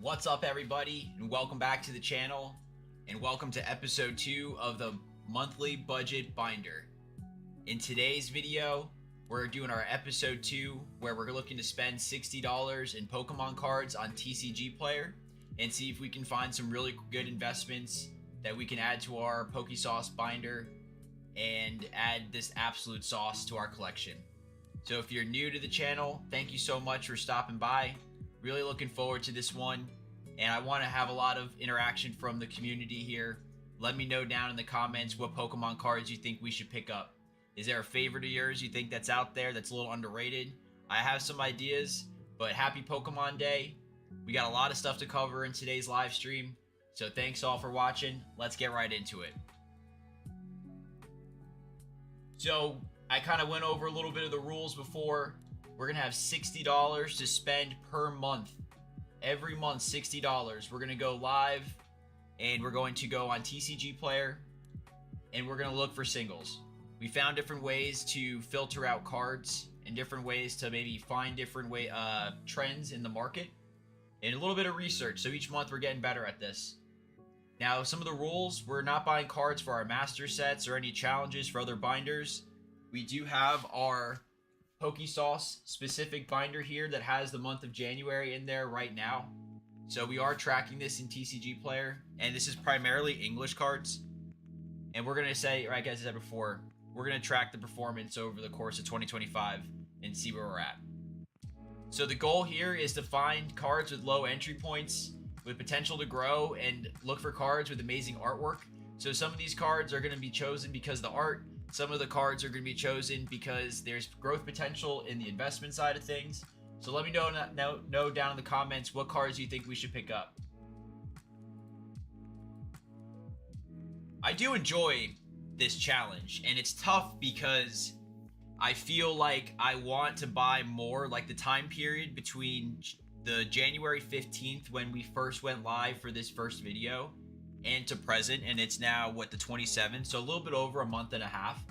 What's up, everybody, and welcome back to the channel, and welcome to episode 2 of the monthly budget binder. In today's video, we're doing our episode 2 where we're looking to spend $60 in Pokemon cards on TCG Player and see if we can find some really good investments that we can add to our PokeSauce binder and add this absolute sauce to our collection. So if you're new to the channel, thank you so much for stopping by. Really looking forward to this one, and I want to have a lot of interaction from the community here. Let me know down in the comments what Pokemon cards you think we should pick up. Is there a favorite of yours you think that's out there that's a little underrated? I have some ideas, but happy Pokemon Day. We got a lot of stuff to cover in today's live stream, so thanks all for watching. Let's get right into it. So I kind of went over a little bit of the rules before. We're going to have $60 to spend per month. Every month, $60. We're going to go live, and we're going to go on TCG Player, and we're going to look for singles. We found different ways to filter out cards and different ways to maybe find different trends in the market and a little bit of research. So each month we're getting better at this. Now, some of the rules, we're not buying cards for our master sets or any challenges for other binders. We do have our PokeSauce specific binder here that has the month of January in there right now. So we are tracking this in TCG Player, and this is primarily English cards. And we're going to say, like I said before, we're going to track the performance over the course of 2025 and see where we're at. So the goal here is to find cards with low entry points with potential to grow and look for cards with amazing artwork. So some of these cards are going to be chosen because of the art. Some of the cards are going to be chosen because there's growth potential in the investment side of things. So let me know down in the comments what cards you think we should pick up. I do enjoy this challenge, and it's tough because I feel like I want to buy more, like the time period between the January 15th when we first went live for this first video and to present, and it's now the 27th, so a little bit over a month and a half.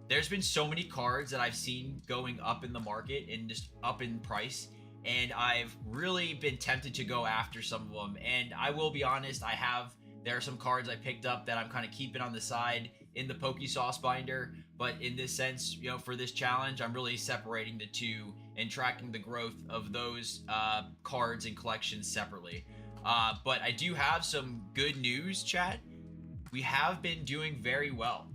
There's been so many cards that I've seen going up in the market and just up in price, and I've really been tempted to go after some of them. And I will be honest, there are some cards I picked up that I'm kind of keeping on the side in the PokeSauce binder, but in this sense, for this challenge, I'm really separating the two and tracking the growth of those cards and collections separately. But I do have some good news, chat. We have been doing very well.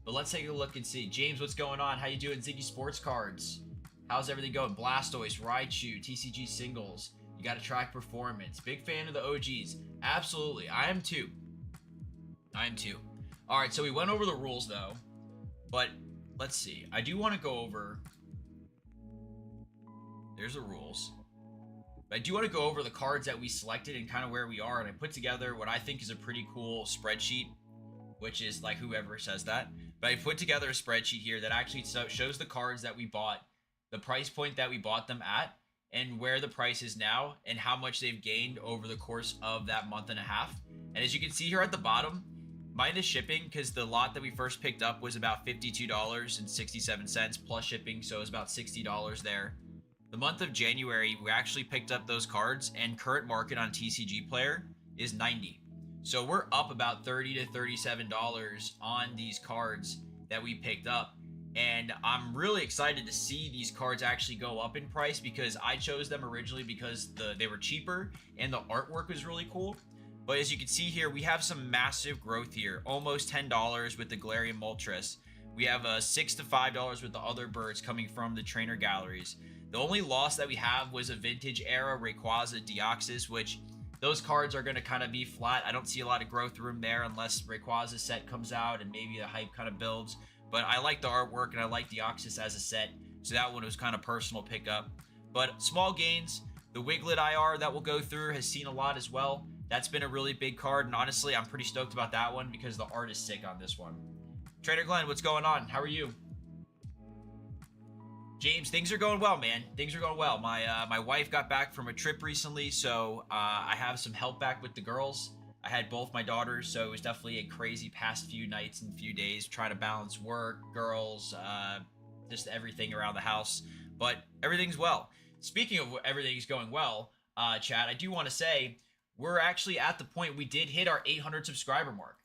But let's take a look and see. James, what's going on? How you doing? Ziggy Sports Cards. How's everything going? Blastoise, Raichu, TCG Singles. You got to track performance. Big fan of the OGs. Absolutely. I am too. All right, so we went over the rules, though. But let's see. I do want to go over... There's the rules. I do want to go over the cards that we selected and kind of where we are, and I put together what I think is a pretty cool spreadsheet, which is like whoever says that. But I put together a spreadsheet here that actually shows the cards that we bought, the price point that we bought them at, and where the price is now, and how much they've gained over the course of that month and a half. And as you can see here at the bottom, minus shipping, because the lot that we first picked up was about $52.67 plus shipping, so it was about $60 there. The month of January, we actually picked up those cards, and current market on TCG Player is $90. So we're up about $30 to $37 on these cards that we picked up. And I'm really excited to see these cards actually go up in price, because I chose them originally because they were cheaper and the artwork was really cool. But as you can see here, we have some massive growth here. Almost $10 with the Galarian Moltres. We have $6 to $5 with the other birds coming from the trainer galleries. The only loss that we have was a vintage era Rayquaza Deoxys, which those cards are going to kind of be flat. I don't see a lot of growth room there unless Rayquaza set comes out and maybe the hype kind of builds. But I like the artwork and I like Deoxys as a set, so that one was kind of personal pickup. But small gains. The Wiglet IR that we'll go through has seen a lot as well. That's been a really big card, and honestly, I'm pretty stoked about that one because the art is sick on this one. Trader Glenn, what's going on? How are you? James, things are going well, man. Things are going well. My wife got back from a trip recently, so I have some help back with the girls. I had both my daughters, so it was definitely a crazy past few nights and few days trying to balance work, girls, just everything around the house. But everything's well. Speaking of everything's going well, chat, I do want to say we're actually at the point we did hit our 800 subscriber mark.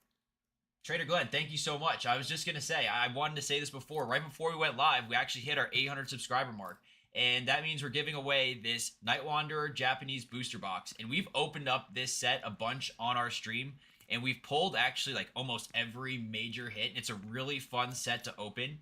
Trader Glenn, thank you so much. I was just going to say, I wanted to say this before. Right before we went live, we actually hit our 800 subscriber mark. And that means we're giving away this Night Wanderer Japanese booster box. And we've opened up this set a bunch on our stream. And we've pulled actually like almost every major hit. It's a really fun set to open.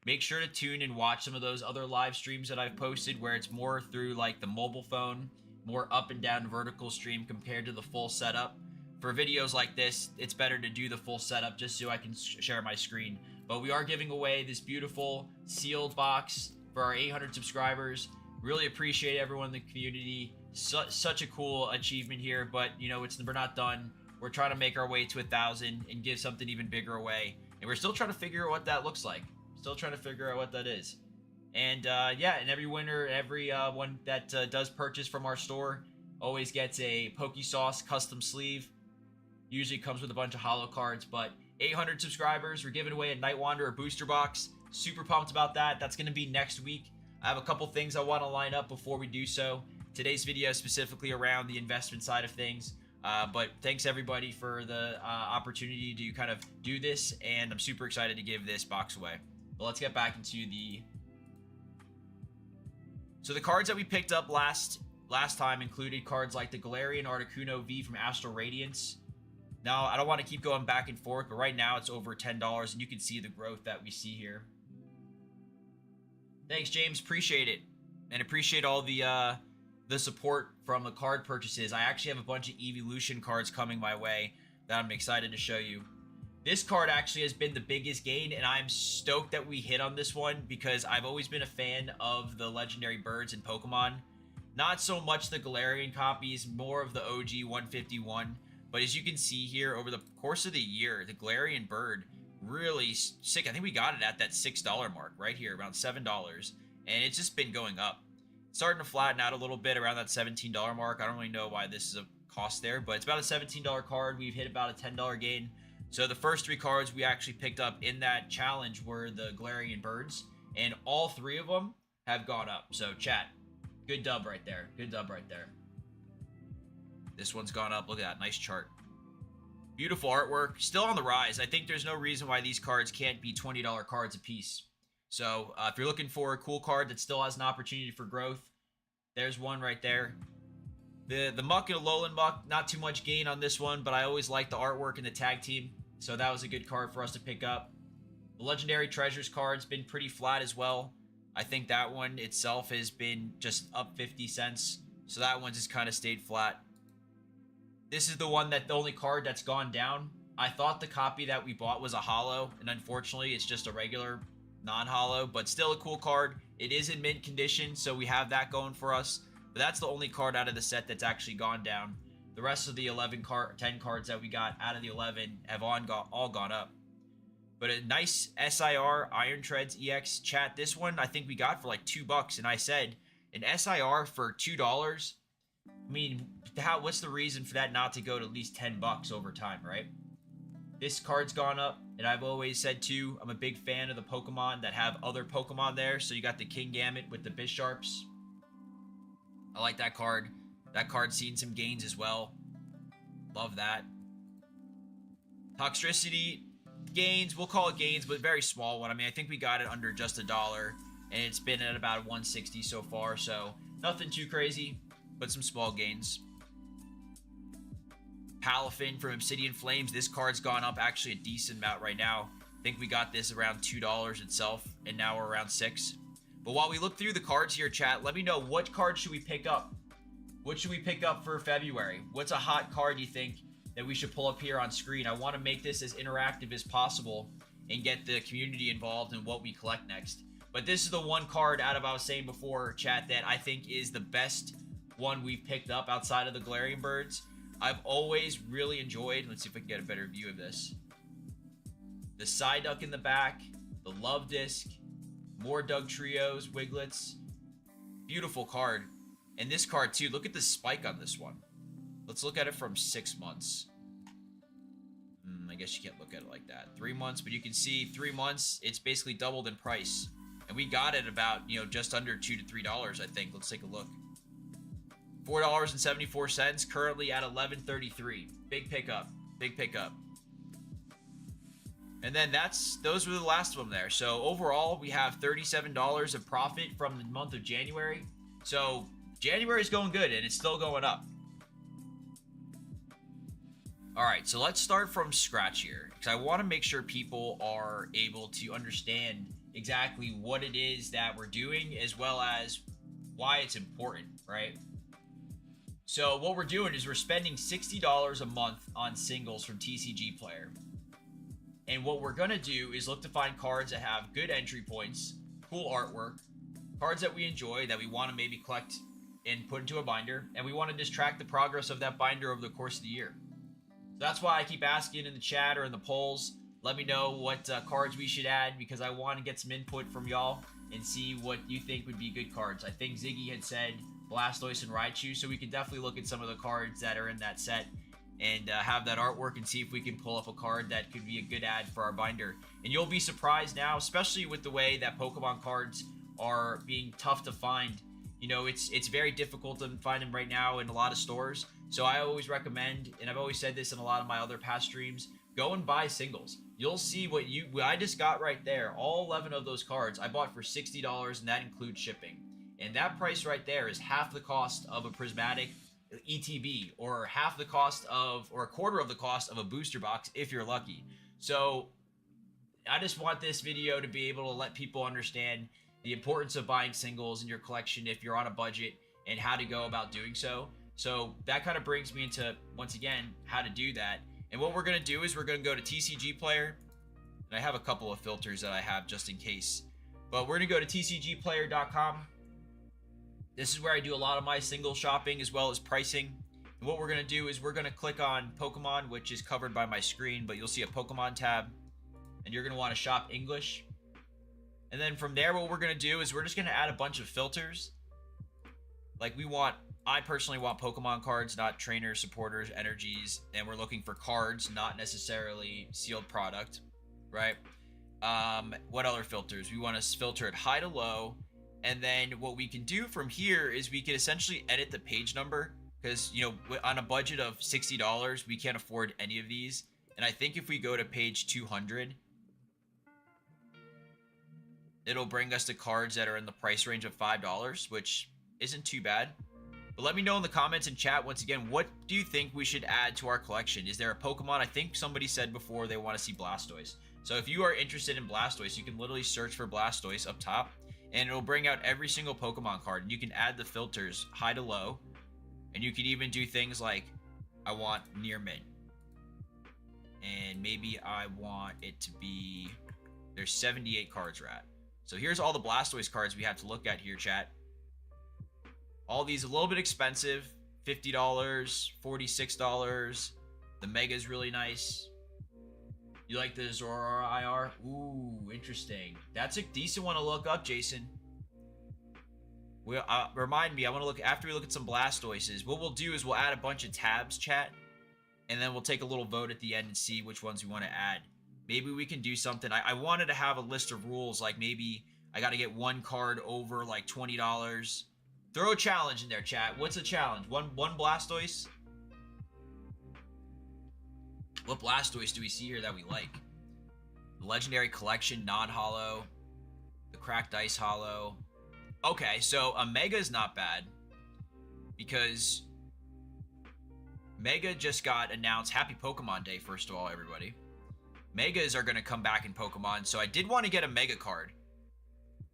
Make sure to tune and watch some of those other live streams that I've posted where it's more through like the mobile phone, more up and down vertical stream compared to the full setup. For videos like this, it's better to do the full setup just so I can share my screen. But we are giving away this beautiful sealed box for our 800 subscribers. Really appreciate everyone in the community. Such a cool achievement here, but you know, we're not done. We're trying to make our way to 1,000 and give something even bigger away. And we're still trying to figure out what that looks like. Still trying to figure out what that is. And yeah, and every winner, every one that does purchase from our store always gets a PokeSauce custom sleeve. Usually comes with a bunch of holo cards, but 800 subscribers, we're giving away a Night Wanderer booster box. Super pumped about that. That's going to be next week. I have a couple things I want to line up before we do so. Today's video specifically around the investment side of things. But thanks everybody for the opportunity to kind of do this, and I'm super excited to give this box away. But let's get back into So the cards that we picked up last time included cards like the Galarian Articuno V from Astral Radiance. Now, I don't want to keep going back and forth, but right now it's over $10, and you can see the growth that we see here. Thanks, James. Appreciate it. And appreciate all the support from the card purchases. I actually have a bunch of Evolution cards coming my way that I'm excited to show you. This card actually has been the biggest gain, and I'm stoked that we hit on this one because I've always been a fan of the legendary birds in Pokemon. Not so much the Galarian copies, more of the OG 151. But as you can see here, over the course of the year, the Galarian bird really sick. I think we got it at that $6 mark right here, around $7. And it's just been going up. It's starting to flatten out a little bit around that $17 mark. I don't really know why this is a cost there, but it's about a $17 card. We've hit about a $10 gain. So the first 3 cards we actually picked up in that challenge were the Galarian birds. And all 3 of them have gone up. So chat, good dub right there. Good dub right there. This one's gone up. Look at that. Nice chart. Beautiful artwork. Still on the rise. I think there's no reason why these cards can't be $20 cards a piece. So if you're looking for a cool card that still has an opportunity for growth, there's one right there. The Muck and Alolan Muck, not too much gain on this one, but I always like the artwork in the tag team. So that was a good card for us to pick up. The Legendary Treasures card's been pretty flat as well. I think that one itself has been just up 50 cents. So that one just kind of stayed flat. This is the one that the only card that's gone down. I thought the copy that we bought was a holo, and unfortunately it's just a regular non-holo, but still a cool card. It is in mint condition, so we have that going for us. But that's the only card out of the set that's actually gone down. The rest of the 10 cards that we got out of the 11 have all gone up. But a nice SIR Iron Treads EX chat. This one I think we got for like $2, and I said an SIR for $2. I mean, what's the reason for that not to go to at least $10 over time, right? This card's gone up, and I've always said too, I'm a big fan of the Pokemon that have other Pokemon there. So you got the Kingambit with the Bisharps. I like that card. That card's seen some gains as well. Love that. Toxtricity gains, we'll call it gains, but very small one. I mean, I think we got it under just $1, and it's been at about 160 so far, so nothing too crazy, but some small gains. Palafin from Obsidian Flames. This card's gone up actually a decent amount right now. I think we got this around $2 itself, and now we're around $6. But while we look through the cards here, chat, let me know what card should we pick up? What should we pick up for February? What's a hot card you think that we should pull up here on screen? I want to make this as interactive as possible and get the community involved in what we collect next. But this is the one card out of, I was saying before, chat, that I think is the best one we've picked up outside of the Galarian birds. I've always really enjoyed, let's see if I can get a better view of this, the Psyduck in the back, the Love Disc, more Doug Trios, Wiglets. Beautiful card. And this card too, look at the spike on this one. Let's look at it from 6 months. I guess you can't look at it like that. 3 months, but you can see 3 months, it's basically doubled in price. And we got it about, just under $2 to $3, I think. Let's take a look. $4.74, currently at $11.33. Big pickup. Big pickup. And then those were the last of them there. So overall, we have $37 of profit from the month of January. So January is going good, and it's still going up. All right, so let's start from scratch here, because I want to make sure people are able to understand exactly what it is that we're doing, as well as why it's important, right? So what we're doing is we're spending $60 a month on singles from TCG Player. And what we're going to do is look to find cards that have good entry points, cool artwork, cards that we enjoy, that we want to maybe collect and put into a binder, and we want to just track the progress of that binder over the course of the year. So that's why I keep asking in the chat or in the polls. Let me know what cards we should add, because I want to get some input from y'all and see what you think would be good cards. I think Ziggy had said Blastoise and Raichu, so we can definitely look at some of the cards that are in that set and have that artwork and see if we can pull up a card that could be a good add for our binder. And you'll be surprised now, especially with the way that Pokemon cards are being tough to find. You know, it's very difficult to find them right now in a lot of stores. So I always recommend, and I've always said this in a lot of my other past streams, go and buy singles. You'll see what I just got right there. All 11 of those cards I bought for $60, and that includes shipping. And that price right there is half the cost of a prismatic ETB, or half the cost of, or a quarter of the cost of a booster box if you're lucky. So I just want this video to be able to let people understand the importance of buying singles in your collection if you're on a budget, and how to go about doing so. So that kind of brings me into, once again, how to do that. And what we're going to do is we're going to go to TCG Player. And I have a couple of filters that I have just in case. But we're going to go to tcgplayer.com. This is where I do a lot of my single shopping as well as pricing. And what we're going to do is we're going to click on Pokemon, which is covered by my screen, but you'll see a Pokemon tab. And you're going to want to shop English. And then from there, what we're going to do is we're just going to add a bunch of filters. Like I personally want Pokemon cards, not trainers, supporters, energies. And we're looking for cards, not necessarily sealed product, right? What other filters? We want to filter it high to low. And then what we can do from here is we can essentially edit the page number. Because, you know, on a budget of $60, we can't afford any of these. And I think if we go to page 200... it'll bring us to cards that are in the price range of $5, which isn't too bad. But let me know in the comments and chat, once again, what do you think we should add to our collection? Is there a Pokemon? I think somebody said before they want to see Blastoise. So if you are interested in Blastoise, you can literally search for Blastoise up top, and it'll bring out every single Pokemon card. And you can add the filters high to low, and you can even do things like, I want near mint. And maybe I want it to be, there's 78 cards we're at. So here's all the Blastoise cards we have to look at here, chat. All these a little bit expensive. $50, $46. The Mega is really nice. You like the Zora IR? Ooh, interesting. That's a decent one to look up, Jason. Remind me, I want to look, after we look at some Blastoises, what we'll do is we'll add a bunch of tabs, chat. And then we'll take a little vote at the end and see which ones we want to add. Maybe we can do something. I wanted to have a list of rules, like maybe I got to get one card over like $20. Throw a challenge in there, chat. What's a challenge? One Blastoise? What Blastoise do we see here that we like? The Legendary Collection, non-hollow. The Cracked Ice Hollow. Okay, so a Mega is not bad. Because Mega just got announced. Happy Pokemon Day, first of all, everybody. Megas are going to come back in Pokemon, so I did want to get a Mega card.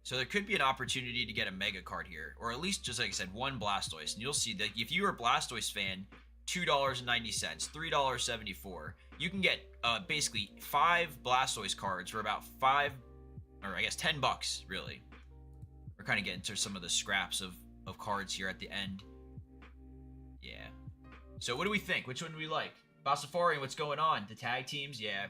So there could be an opportunity to get a Mega card here, or at least, just like I said, one Blastoise. And you'll see that if you're a Blastoise fan, $2.90, $3.74, you can get basically 5 Blastoise cards for about 5, or I guess 10 bucks, really. We're kind of getting to some of the scraps of cards here at the end. Yeah. So what do we think? Which one do we like? Bossafarian, what's going on? The tag teams? Yeah.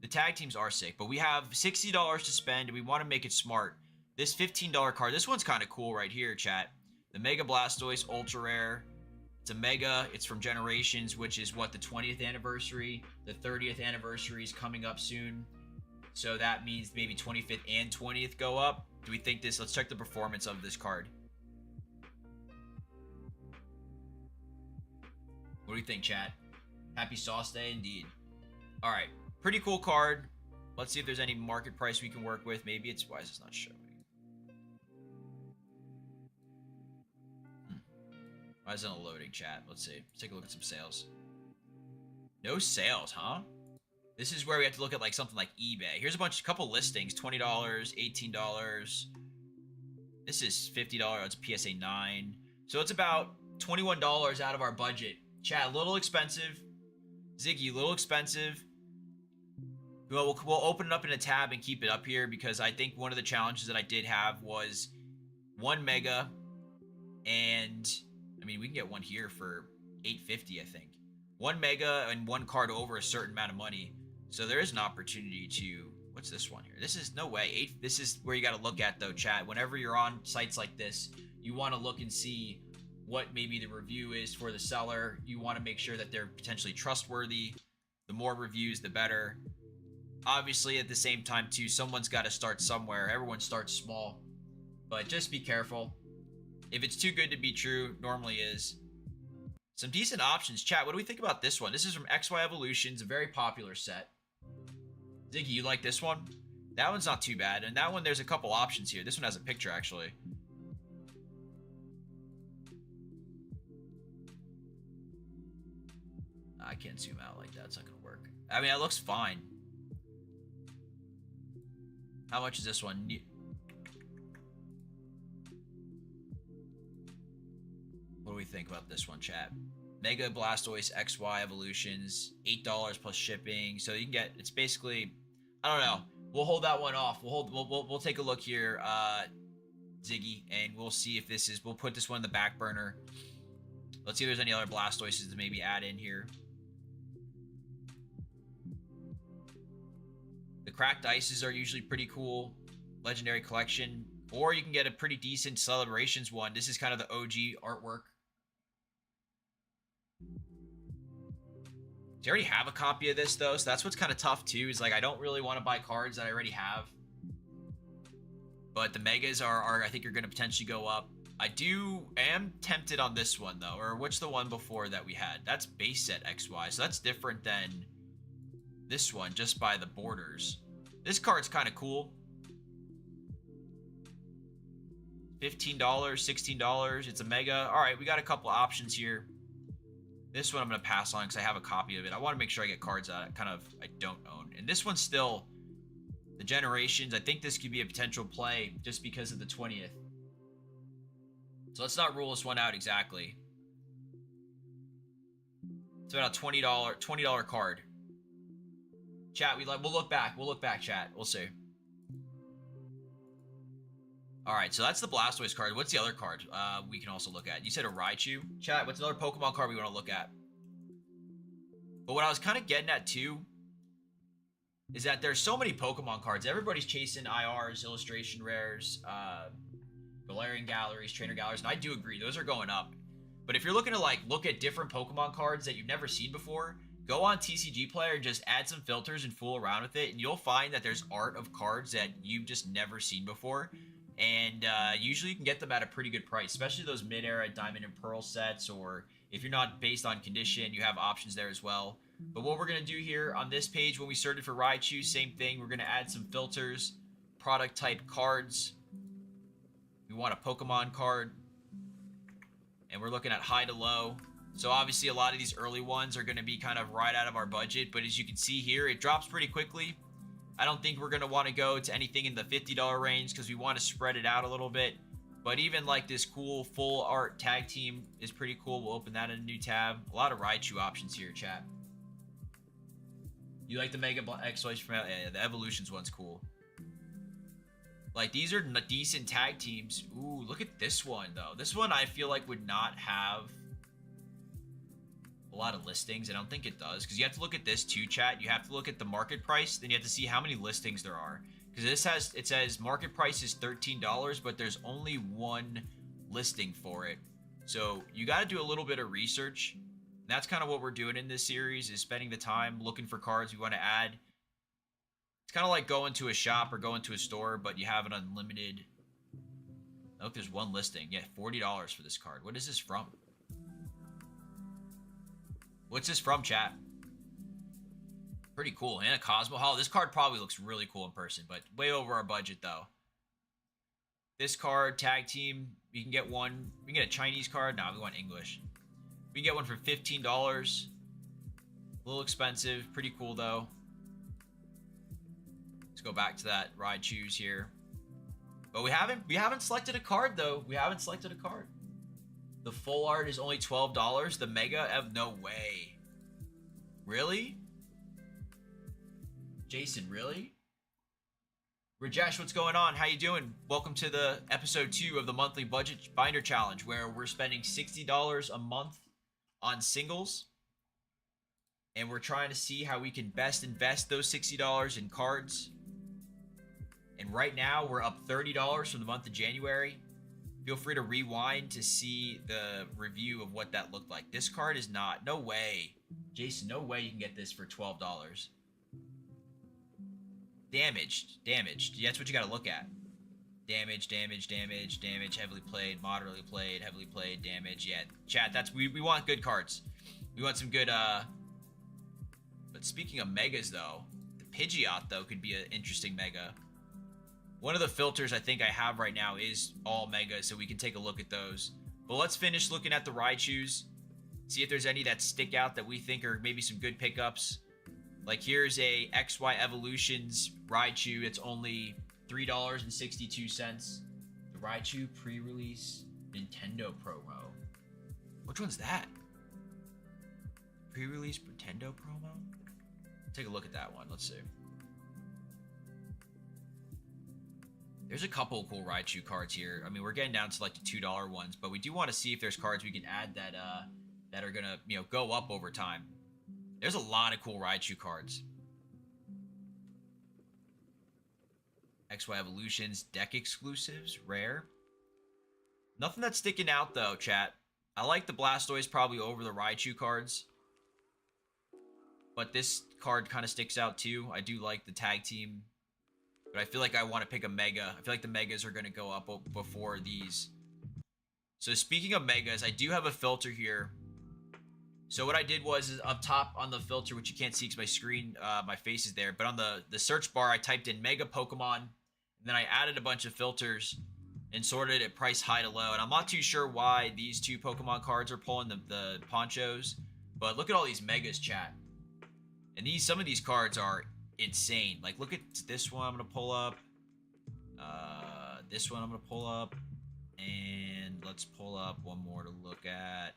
The tag teams are sick, but we have $60 to spend, and we want to make it smart. This $15 card, this one's kind of cool right here, chat. The Mega Blastoise Ultra Rare. It's a Mega. It's from Generations, which is, what, the 20th anniversary? The 30th anniversary is coming up soon. So that means maybe 25th and 20th go up. Do we think this? Let's check the performance of this card. What do you think, chat? Happy sauce day indeed. All right, pretty cool card. Let's see if there's any market price we can work with. Maybe it's, why is this not showing? Why isn't it loading, chat? Let's see. Let's take a look at some sales. No sales, huh? This is where we have to look at like something like eBay. Here's a couple listings: $20, $18. This is $50. It's PSA 9. So it's about $21 out of our budget. Chat, a little expensive. Ziggy, a little expensive. We'll open it up in a tab and keep it up here because I think one of the challenges that I did have was 1 mega, and I mean we can get one here for $850, I think. 1 mega and 1 card over a certain amount of money. So there is an opportunity to, what's this one here? This is, no way. This is where you got to look at though, chat. Whenever you're on sites like this, you want to look and see what maybe the review is for the seller. You want to make sure that they're potentially trustworthy. The more reviews, the better. Obviously, at the same time too, someone's got to start somewhere. Everyone starts small, but just be careful. If it's too good to be true, normally is. Some decent options. Chat, what do we think about this one? This is from XY Evolutions, a very popular set. Ziggy, you like this one? That one's not too bad. And that one, there's a couple options here. This one has a picture, actually. I can't zoom out like that. It's not going to work. I mean, it looks fine. How much is this one? What do we think about this one, chat? Mega Blastoise XY Evolutions, $8 plus shipping. So you can get, it's basically, I don't know. We'll hold that one off. We'll take a look here, Ziggy, and we'll see if this is, we'll put this one in the back burner. Let's see if there's any other Blastoises to maybe add in here. The cracked ices are usually pretty cool. Legendary collection. Or you can get a pretty decent Celebrations one. This is kind of the OG artwork. Do you already have a copy of this though? So that's what's kind of tough too, is like I don't really want to buy cards that I already have. But the megas are I think are going to potentially go up. I am tempted on this one though, or what's the one before that we had? That's base set XY, so that's different than this one just by the borders. This card's kind of cool. $15, $16, it's a mega. All right, we got a couple options here. This one I'm going to pass on because I have a copy of it. I want to make sure I get cards that I don't own. And this one's still the Generations. I think this could be a potential play just because of the 20th. So let's not rule this one out exactly. It's about a $20 card. Chat, we'll look back. We'll look back, chat. We'll see. All right, so that's the Blastoise card. What's the other card we can also look at? You said a Raichu. Chat, what's another Pokemon card we want to look at? But what I was kind of getting at too is that there's so many Pokemon cards. Everybody's chasing IRs, illustration rares, Galarian galleries, trainer galleries, and I do agree, those are going up. But if you're looking to like look at different Pokemon cards that you've never seen before, go on TCG Player and just add some filters and fool around with it, and you'll find that there's art of cards that you've just never seen before. And usually you can get them at a pretty good price, especially those mid-era Diamond and Pearl sets, or if you're not based on condition, you have options there as well. But what we're going to do here on this page, when we searched for Raichu, same thing. We're going to add some filters, product type cards. We want a Pokemon card. And we're looking at high to low. So obviously a lot of these early ones are going to be kind of right out of our budget. But as you can see here, it drops pretty quickly. I don't think we're going to want to go to anything in the $50 range because we want to spread it out a little bit. But even like this cool full art tag team is pretty cool. We'll open that in a new tab. A lot of Raichu options here, chat. You like the Mega X-Wish from the Evolutions one's cool. Like these are decent tag teams. Ooh, look at this one though. This one I feel like would not have a lot of listings. I don't think it does because you have to look at this too, chat. You have to look at the market price, then you have to see how many listings there are. Because it says market price is $13, but there's only one listing for it. So you got to do a little bit of research. And that's kind of what we're doing in this series, is spending the time looking for cards we want to add. It's kind of like going to a shop or going to a store, but you have an unlimited. Look, there's one listing. Yeah, $40 for this card. What is this from? What's this from, chat? Pretty cool. And a Cosmo Hollow. This card probably looks really cool in person, but way over our budget, though. This card, tag team, you can get one. We can get a Chinese card. No, we want English. We can get one for $15. A little expensive. Pretty cool, though. Let's go back to that ride choose here. But we haven't selected a card, though. We haven't selected a card. The full art is only $12. The Mega, no way. Really? Jason, really? Rajesh, what's going on? How you doing? Welcome to the episode 2 of the monthly budget binder challenge, where we're spending $60 a month on singles, and we're trying to see how we can best invest those $60 in cards. And right now we're up $30 from the month of January. Feel free to rewind to see the review of what that looked like. This card is not, no way, Jason, no way you can get this for $12. Damaged. That's what you got to look at. Damage, heavily played, moderately played, heavily played, damage. Yeah, chat, that's, we want good cards. We want some good, but speaking of megas, though, the Pidgeot, though, could be an interesting mega. One of the filters I think I have right now is all megas, so we can take a look at those. But let's finish looking at the Raichus, see if there's any that stick out that we think are maybe some good pickups. Like, here's a XY Evolutions Raichu. It's only $3.62. The Raichu pre-release Nintendo promo. Which one's that? Pre-release Nintendo promo? Take a look at that one. Let's see. There's a couple cool Raichu cards here. I mean, we're getting down to like the $2 ones, but we do want to see if there's cards we can add that that are gonna, you know, go up over time. There's a lot of cool Raichu cards. XY Evolutions, deck exclusives, rare. Nothing that's sticking out though, chat. I like the Blastoise probably over the Raichu cards. But this card kind of sticks out too. I do like the tag team. But I feel like I want to pick a Mega. I feel like the Megas are going to go up before these. So speaking of Megas, I do have a filter here. So what I did was is up top on the filter, which you can't see because my screen, my face is there. But on the search bar, I typed in Mega Pokemon. And then I added a bunch of filters and sorted it price high to low. And I'm not too sure why these two Pokemon cards are pulling the ponchos. But look at all these Megas, chat. And some of these cards are insane. Like, look at this one I'm going to pull up. This one I'm going to pull up. And let's pull up one more to look at.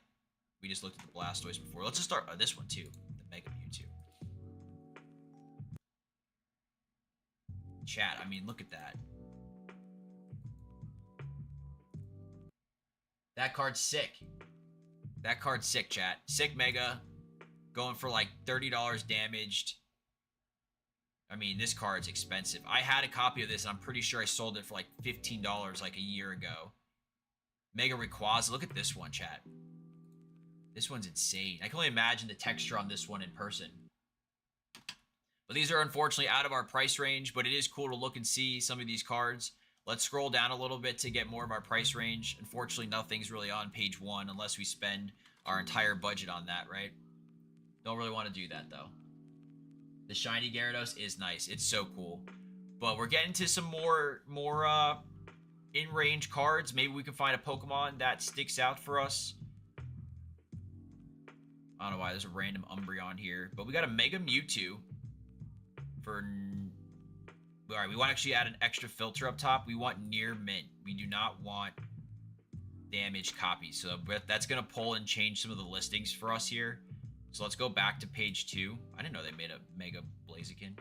We just looked at the Blastoise before. Let's just start this one too. The Mega Mewtwo. Chat, I mean, look at that. That card's sick. That card's sick, chat. Sick Mega. Going for like $30 damaged. I mean, this card's expensive. I had a copy of this, and I'm pretty sure I sold it for like $15 like a year ago. Mega Rayquaza. Look at this one, chat. This one's insane. I can only imagine the texture on this one in person. But these are unfortunately out of our price range, but it is cool to look and see some of these cards. Let's scroll down a little bit to get more of our price range. Unfortunately, nothing's really on page 1 unless we spend our entire budget on that, right? Don't really want to do that, though. The shiny Gyarados is nice. It's so cool. But we're getting to some more in-range cards. Maybe we can find a Pokemon that sticks out for us. I don't know why there's a random Umbreon here. But we got a Mega Mewtwo. Alright, we want to actually add an extra filter up top. We want near mint. We do not want damaged copies. So that's going to pull and change some of the listings for us here. So let's go back to page 2. I didn't know they made a Mega Blaziken.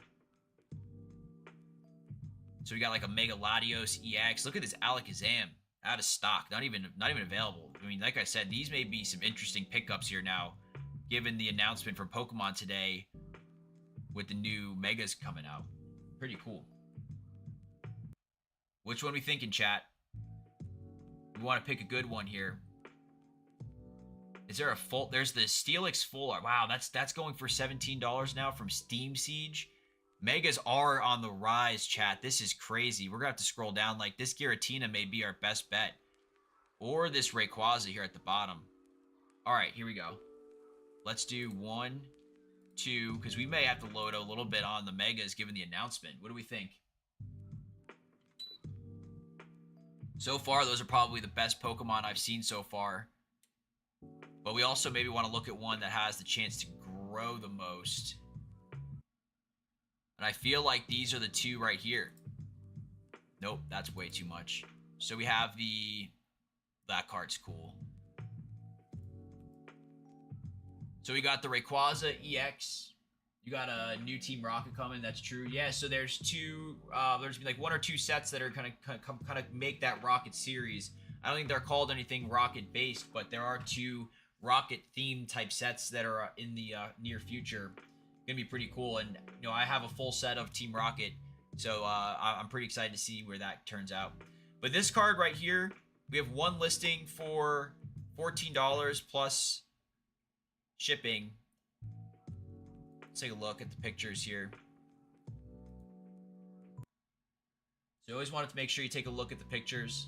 So we got like a Mega Latios EX. Look at this Alakazam. Out of stock. Not even available. I mean, like I said, these may be some interesting pickups here now, given the announcement from Pokemon today with the new Megas coming out. Pretty cool. Which one we thinking, chat? We want to pick a good one here. Is there a full... There's the Steelix Full Art. Wow, that's going for $17 now from Steam Siege. Megas are on the rise, chat. This is crazy. We're going to have to scroll down. Like, this Giratina may be our best bet. Or this Rayquaza here at the bottom. All right, here we go. Let's do 1, 2, because we may have to load a little bit on the megas given the announcement. What do we think? So far, those are probably the best Pokemon I've seen so far. But we also maybe want to look at one that has the chance to grow the most. And I feel like these are the two right here. Nope, that's way too much. So we have that card's cool. So we got the Rayquaza EX. You got a new Team Rocket coming. That's true. Yeah. So there's two. There's like 1 or 2 sets that are kind of make that Rocket series. I don't think they're called anything Rocket based, but there are 2 Rocket themed type sets that are in the near future. Gonna be pretty cool. And you know, I have a full set of Team Rocket, so I'm pretty excited to see where that turns out. But this card right here, we have one listing for $14 plus shipping. Let's take a look at the pictures here. So you always wanted to make sure you take a look at the pictures.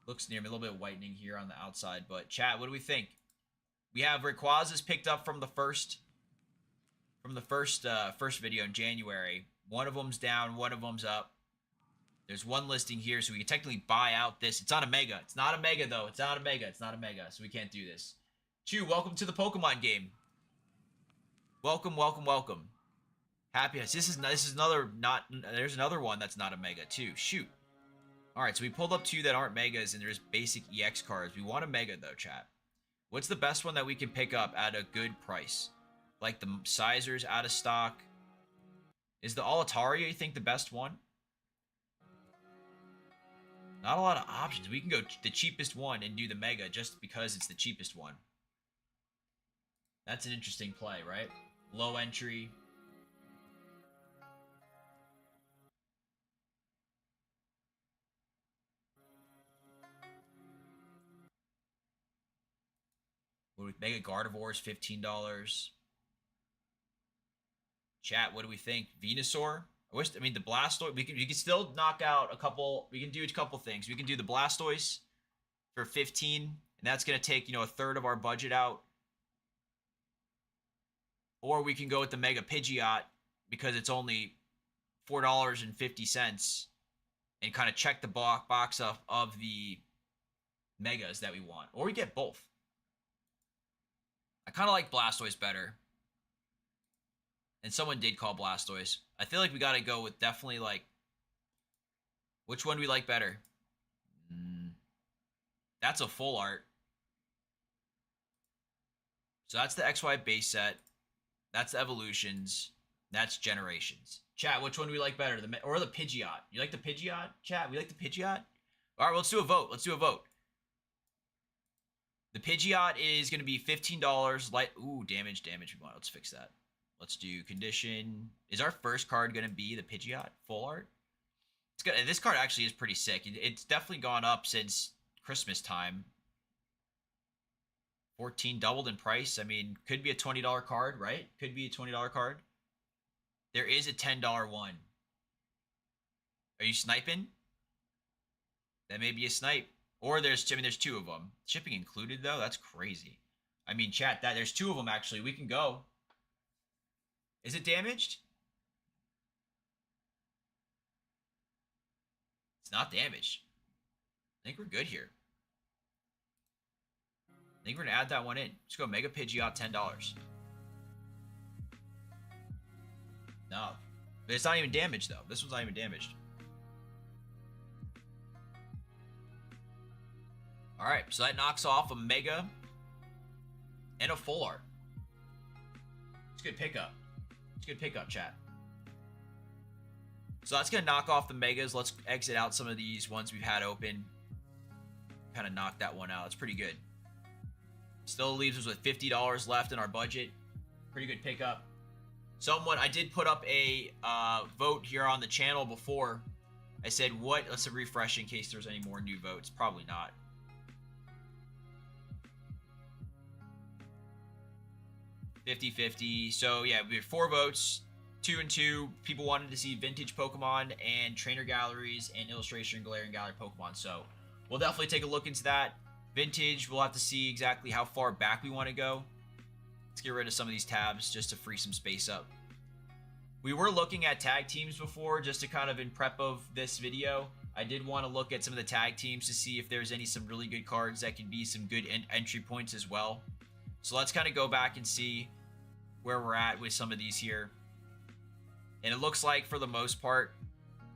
Looks near me, a little bit of whitening here on the outside, but chat, what do we think? We have Rayquaza's picked up from the first video in January. One of them's down, one of them's up. There's one listing here, so we can technically buy out this. It's not a mega. It's not a mega, though. It's not a mega. It's not a mega, so we can't do this. Chew, welcome to the Pokemon game. Welcome, welcome, welcome. Happiness. This is another not. There's another one that's not a mega too. Shoot. All right, so we pulled up 2 that aren't megas, and there's basic EX cards. We want a mega though, chat. What's the best one that we can pick up at a good price? Like the Sizer's out of stock. Is the Altaria, you think, the best one? Not a lot of options. We can go the cheapest one and do the mega just because it's the cheapest one. That's an interesting play, right? Low entry. With Mega Gardevoir's $15. Chat, what do we think? Venusaur? I mean, the Blastoise. We can still knock out a couple. We can do a couple things. We can do the Blastoise for 15, and that's gonna take, you know, a third of our budget out. Or we can go with the Mega Pidgeot because it's only $4.50 and kind of check the box up of the megas that we want. Or we get both. I kind of like Blastoise better. And someone did call Blastoise. I feel like we got to go with definitely like... Which one do we like better? That's a full art. So that's the XY base set. That's the evolutions. That's generations. Chat, which one do we like better? Or the Pidgeot? You like the Pidgeot? Chat, we like the Pidgeot? All right, well, let's do a vote. Let's do a vote. The Pidgeot is going to be $15. Ooh, damage. Let's fix that. Let's do condition. Is our first card going to be the Pidgeot full art? It's good. This card actually is pretty sick. It's definitely gone up since Christmas time. 14 doubled in price. I mean, could be a $20 card, right? Could be a $20 card. There is a $10 one. Are you sniping? That may be a snipe. Or there's 2 of them. Shipping included, though? That's crazy. I mean, chat, there's 2 of them, actually. We can go. Is it damaged? It's not damaged. I think we're good here. I think we're going to add that one in. Let's go Mega Pidgeot, $10. No. But it's not even damaged, though. This one's not even damaged. Alright, so that knocks off a Mega and a full art. It's a good pickup. It's a good pickup, chat. So that's going to knock off the Megas. Let's exit out some of these ones we've had open. Kind of knock that one out. It's pretty good. Still leaves us with $50 left in our budget. Pretty good pickup. I did put up a vote here on the channel before. I said, what? Let's refresh in case there's any more new votes. Probably not. 50-50. So yeah, we have 4 votes, 2 and 2. People wanted to see vintage Pokemon and trainer galleries and illustration gallery Pokemon. So we'll definitely take a look into that. Vintage, we'll have to see exactly how far back we want to go. Let's get rid of some of these tabs just to free some space up. We were looking at tag teams before, just to kind of in prep of this video. I did want to look at some of the tag teams to see if there's some really good cards that could be some good entry points as well. So let's kind of go back and see where we're at with some of these here. And it looks like for the most part,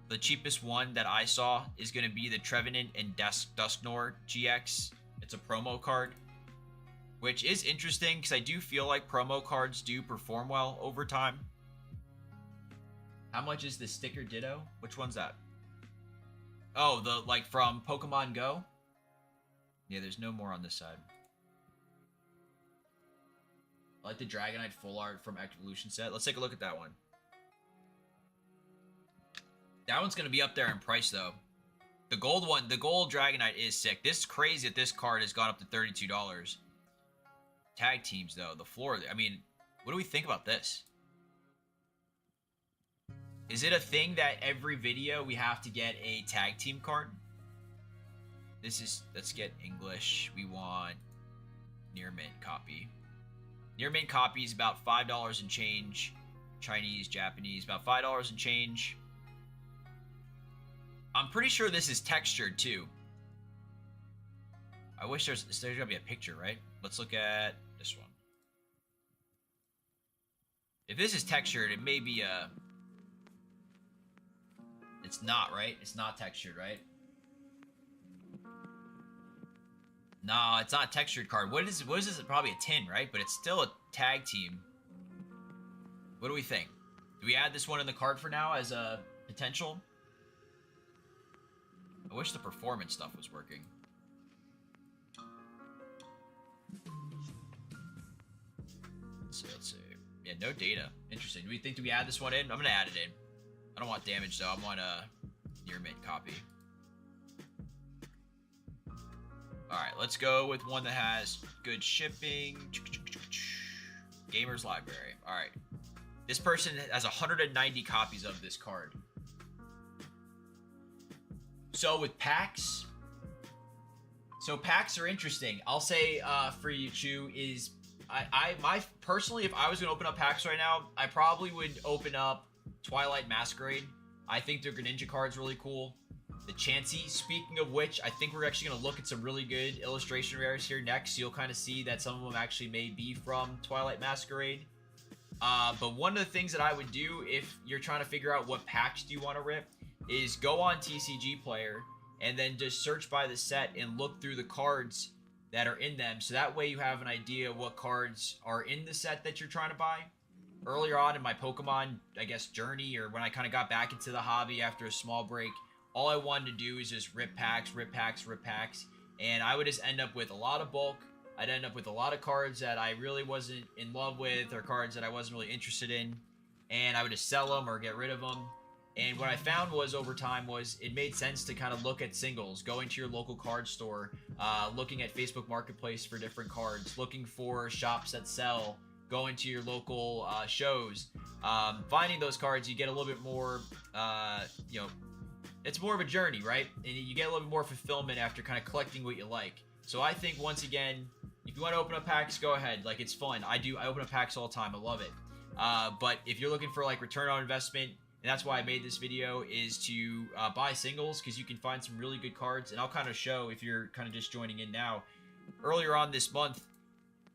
the cheapest one that I saw is going to be the Trevenant and Dusknoir GX. It's a promo card, which is interesting because I do feel like promo cards do perform well over time. How much is the sticker Ditto? Which one's that? Oh, the like from Pokemon Go? Yeah, there's no more on this side. I like the Dragonite full art from Evolution set. Let's take a look at that one. That one's going to be up there in price, though. The gold one, the gold Dragonite is sick. This is crazy that this card has gone up to $32. Tag teams, though. The floor, I mean, what do we think about this? Is it a thing that every video we have to get a tag team card? This is, let's get English. We want near mint copy. Near mint copy is about $5 and change. Chinese, Japanese, about $5 and change. I'm pretty sure this is textured too. I wish there's gotta be a picture, right? Let's look at this one. If this is textured, it may be a... It's not, right? It's not textured, right? No, it's not a textured card. What is this? Probably a tin, right? But it's still a tag team. What do we think? Do we add this one in the card for now as a potential? I wish the performance stuff was working. So let's see. Yeah, no data. Interesting. Do we add this one in? I'm gonna add it in. I don't want damage though. I want a near mint copy. Alright, let's go with one that has good shipping. Gamer's Library. Alright. This person has 190 copies of this card. So with packs... So packs are interesting. I'll say for you, Chu, is... Personally, if I was going to open up packs right now, I probably would open up Twilight Masquerade. I think their Greninja card's really cool. The Chansey, speaking of which, I think we're actually going to look at some really good illustration rares here next. You'll kind of see that some of them actually may be from Twilight Masquerade. But one of the things that I would do if you're trying to figure out what packs do you want to rip is go on TCG Player and then just search by the set and look through the cards that are in them. So that way you have an idea of what cards are in the set that you're trying to buy. Earlier on in my Pokemon, I guess, journey, or when I kind of got back into the hobby after a small break, all I wanted to do is just rip packs, and I would just end up with a lot of bulk. I'd end up with a lot of cards that I really wasn't in love with, or cards that I wasn't really interested in, and I would just sell them or get rid of them. And what I found was, over time, was it made sense to kind of look at singles, going to your local card store, looking at Facebook Marketplace for different cards, looking for shops that sell, going to your local shows, finding those cards. You get a little bit more, you know, it's more of a journey, right? And you get a little bit more fulfillment after kind of collecting what you like. So I think, once again, if you want to open up packs, go ahead. Like, it's fun. I open up packs all the time. I love it. But if you're looking for like return on investment, and that's why I made this video, is to buy singles, because you can find some really good cards. And I'll kind of show, if you're kind of just joining in now. Earlier on this month,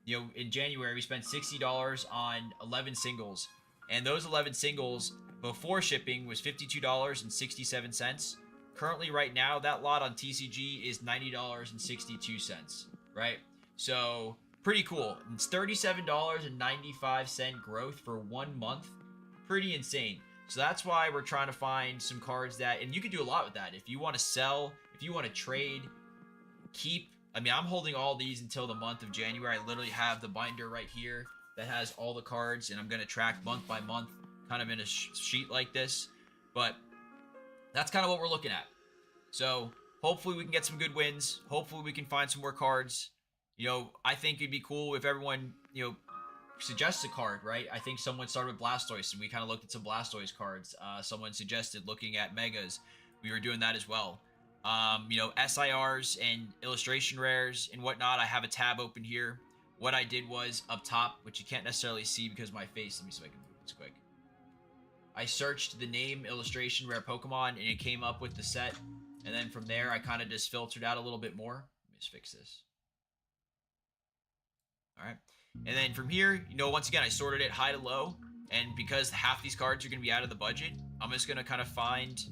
you know, in January, we spent $60 on 11 singles. And those 11 singles, before shipping, was $52.67. Currently, right now, that lot on TCG is $90.62, right? So, pretty cool. It's $37.95 growth for 1 month. Pretty insane. So that's why we're trying to find some cards that, and you can do a lot with that. If you want to sell, if you want to trade, keep. I mean, I'm holding all these until the month of January. I literally have the binder right here that has all the cards, and I'm going to track month by month, kind of in a sheet like this. But that's kind of what we're looking at. So hopefully we can get some good wins. Hopefully we can find some more cards. You know, I think it'd be cool if everyone, you know, suggests a card, right? I think someone started with Blastoise, and we kind of looked at some Blastoise cards. Someone suggested looking at Megas. We were doing that as well. You know, SIRs and illustration rares and whatnot. I have a tab open here. What I did was up top, which you can't necessarily see because of my face. Let me see if I can move this quick. I searched the name illustration rare Pokemon and it came up with the set. And then from there, I kind of just filtered out a little bit more. Let me just fix this. All right. And then from here, you know, once again, I sorted it high to low. And because half these cards are going to be out of the budget, I'm just going to kind of find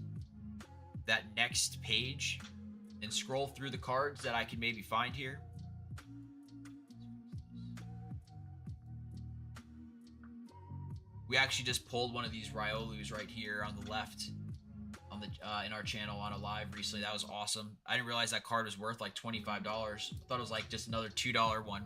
that next page and scroll through the cards that I can maybe find here. We actually just pulled one of these Riolus right here on the left on the in our channel on a live recently. That was awesome. I didn't realize that card was worth like $25. I thought it was like just another $2 one.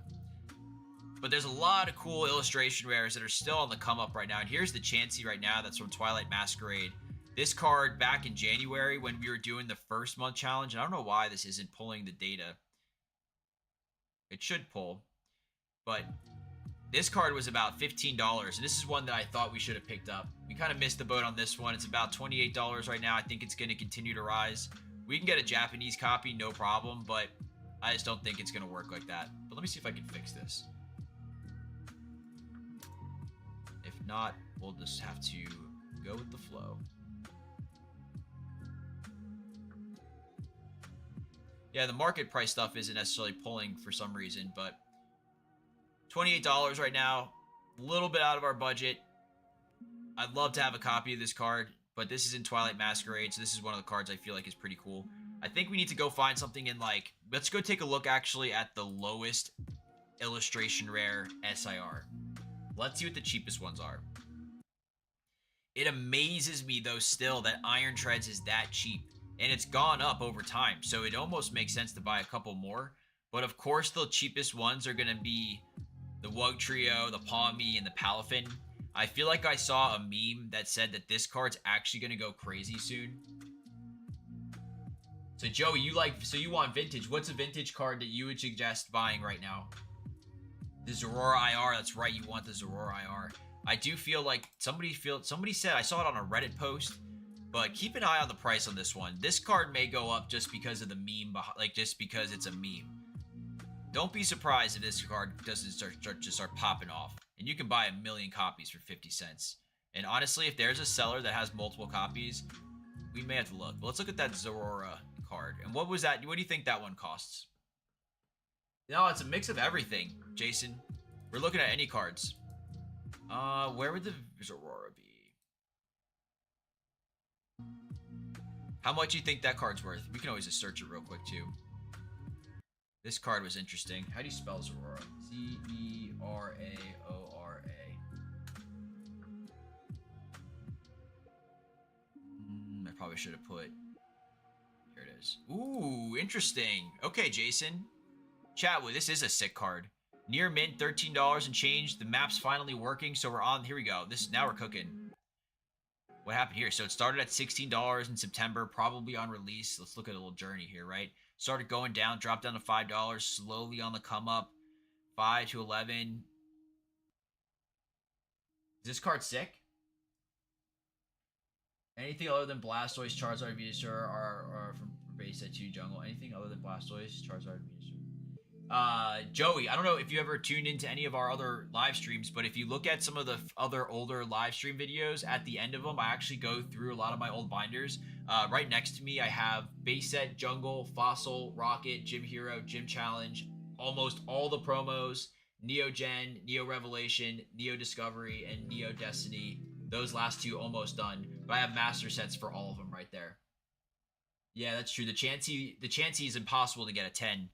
But there's a lot of cool illustration rares that are still on the come up right now. And here's the Chansey right now that's from Twilight Masquerade. This card back in January when we were doing the first month challenge, and I don't know why this isn't pulling the data. It should pull. But this card was about $15, and this is one that I thought we should have picked up. We kind of missed the boat on this one. It's about $28 right now. I think it's going to continue to rise. We can get a Japanese copy, no problem, but I just don't think it's going to work like that. But let me see if I can fix this. If not, we'll just have to go with the flow. Yeah, the market price stuff isn't necessarily pulling for some reason, but $28 right now, a little bit out of our budget. I'd love to have a copy of this card, but this is in Twilight Masquerade, so this is one of the cards I feel like is pretty cool. I think we need to go find something in like, let's go take a look actually at the lowest illustration rare SIR. Let's see what the cheapest ones are. It amazes me though still that Iron Treads is that cheap. And it's gone up over time, so it almost makes sense to buy a couple more. But of course, the cheapest ones are going to be the Wugtrio, the Pawmi, and the Palafin. I feel like I saw a meme that said that this card's actually going to go crazy soon. So Joey, you want vintage. What's a vintage card that you would suggest buying right now? The Zorora IR, that's right, you want the Zorora IR. I do feel like somebody said, I saw it on a Reddit post, but keep an eye on the price on this one. This card may go up just because of the meme, like just because it's a meme. Don't be surprised if this card doesn't start popping off. And you can buy 1 million copies for 50 cents. And honestly, if there's a seller that has multiple copies, we may have to look. But let's look at that Zorora card. And what was that? What do you think that one costs? No, it's a mix of everything, Jason. We're looking at any cards. Where would the Zorora be? How much do you think that card's worth? We can always just search it real quick, too. This card was interesting. How do you spell Zorora? Z-E-R-A-O-R-A. I probably should have put... Here it is. Ooh, interesting. Okay, Jason. Chat, well, this is a sick card. Near mint, $13 and change. The map's finally working, so we're on. Here we go. Now we're cooking. What happened here? So it started at $16 in September, probably on release. Let's look at a little journey here, right? Started going down, dropped down to $5, slowly on the come up. 5 to 11. Is this card sick? Anything other than Blastoise, Charizard, Venusaur are from base set 2 jungle. Anything other than Blastoise, Charizard, Venusaur. Joey, I don't know if you ever tuned into any of our other live streams, but if you look at some of the other older live stream videos, at the end of them, I actually go through a lot of my old binders. Right next to me, I have base set, jungle, fossil, rocket, gym hero, gym challenge, almost all the promos, Neo Gen, Neo Revelation, Neo Discovery, and Neo Destiny. Those last two almost done, but I have master sets for all of them right there. Yeah, that's true. The Chansey is impossible to get a 10.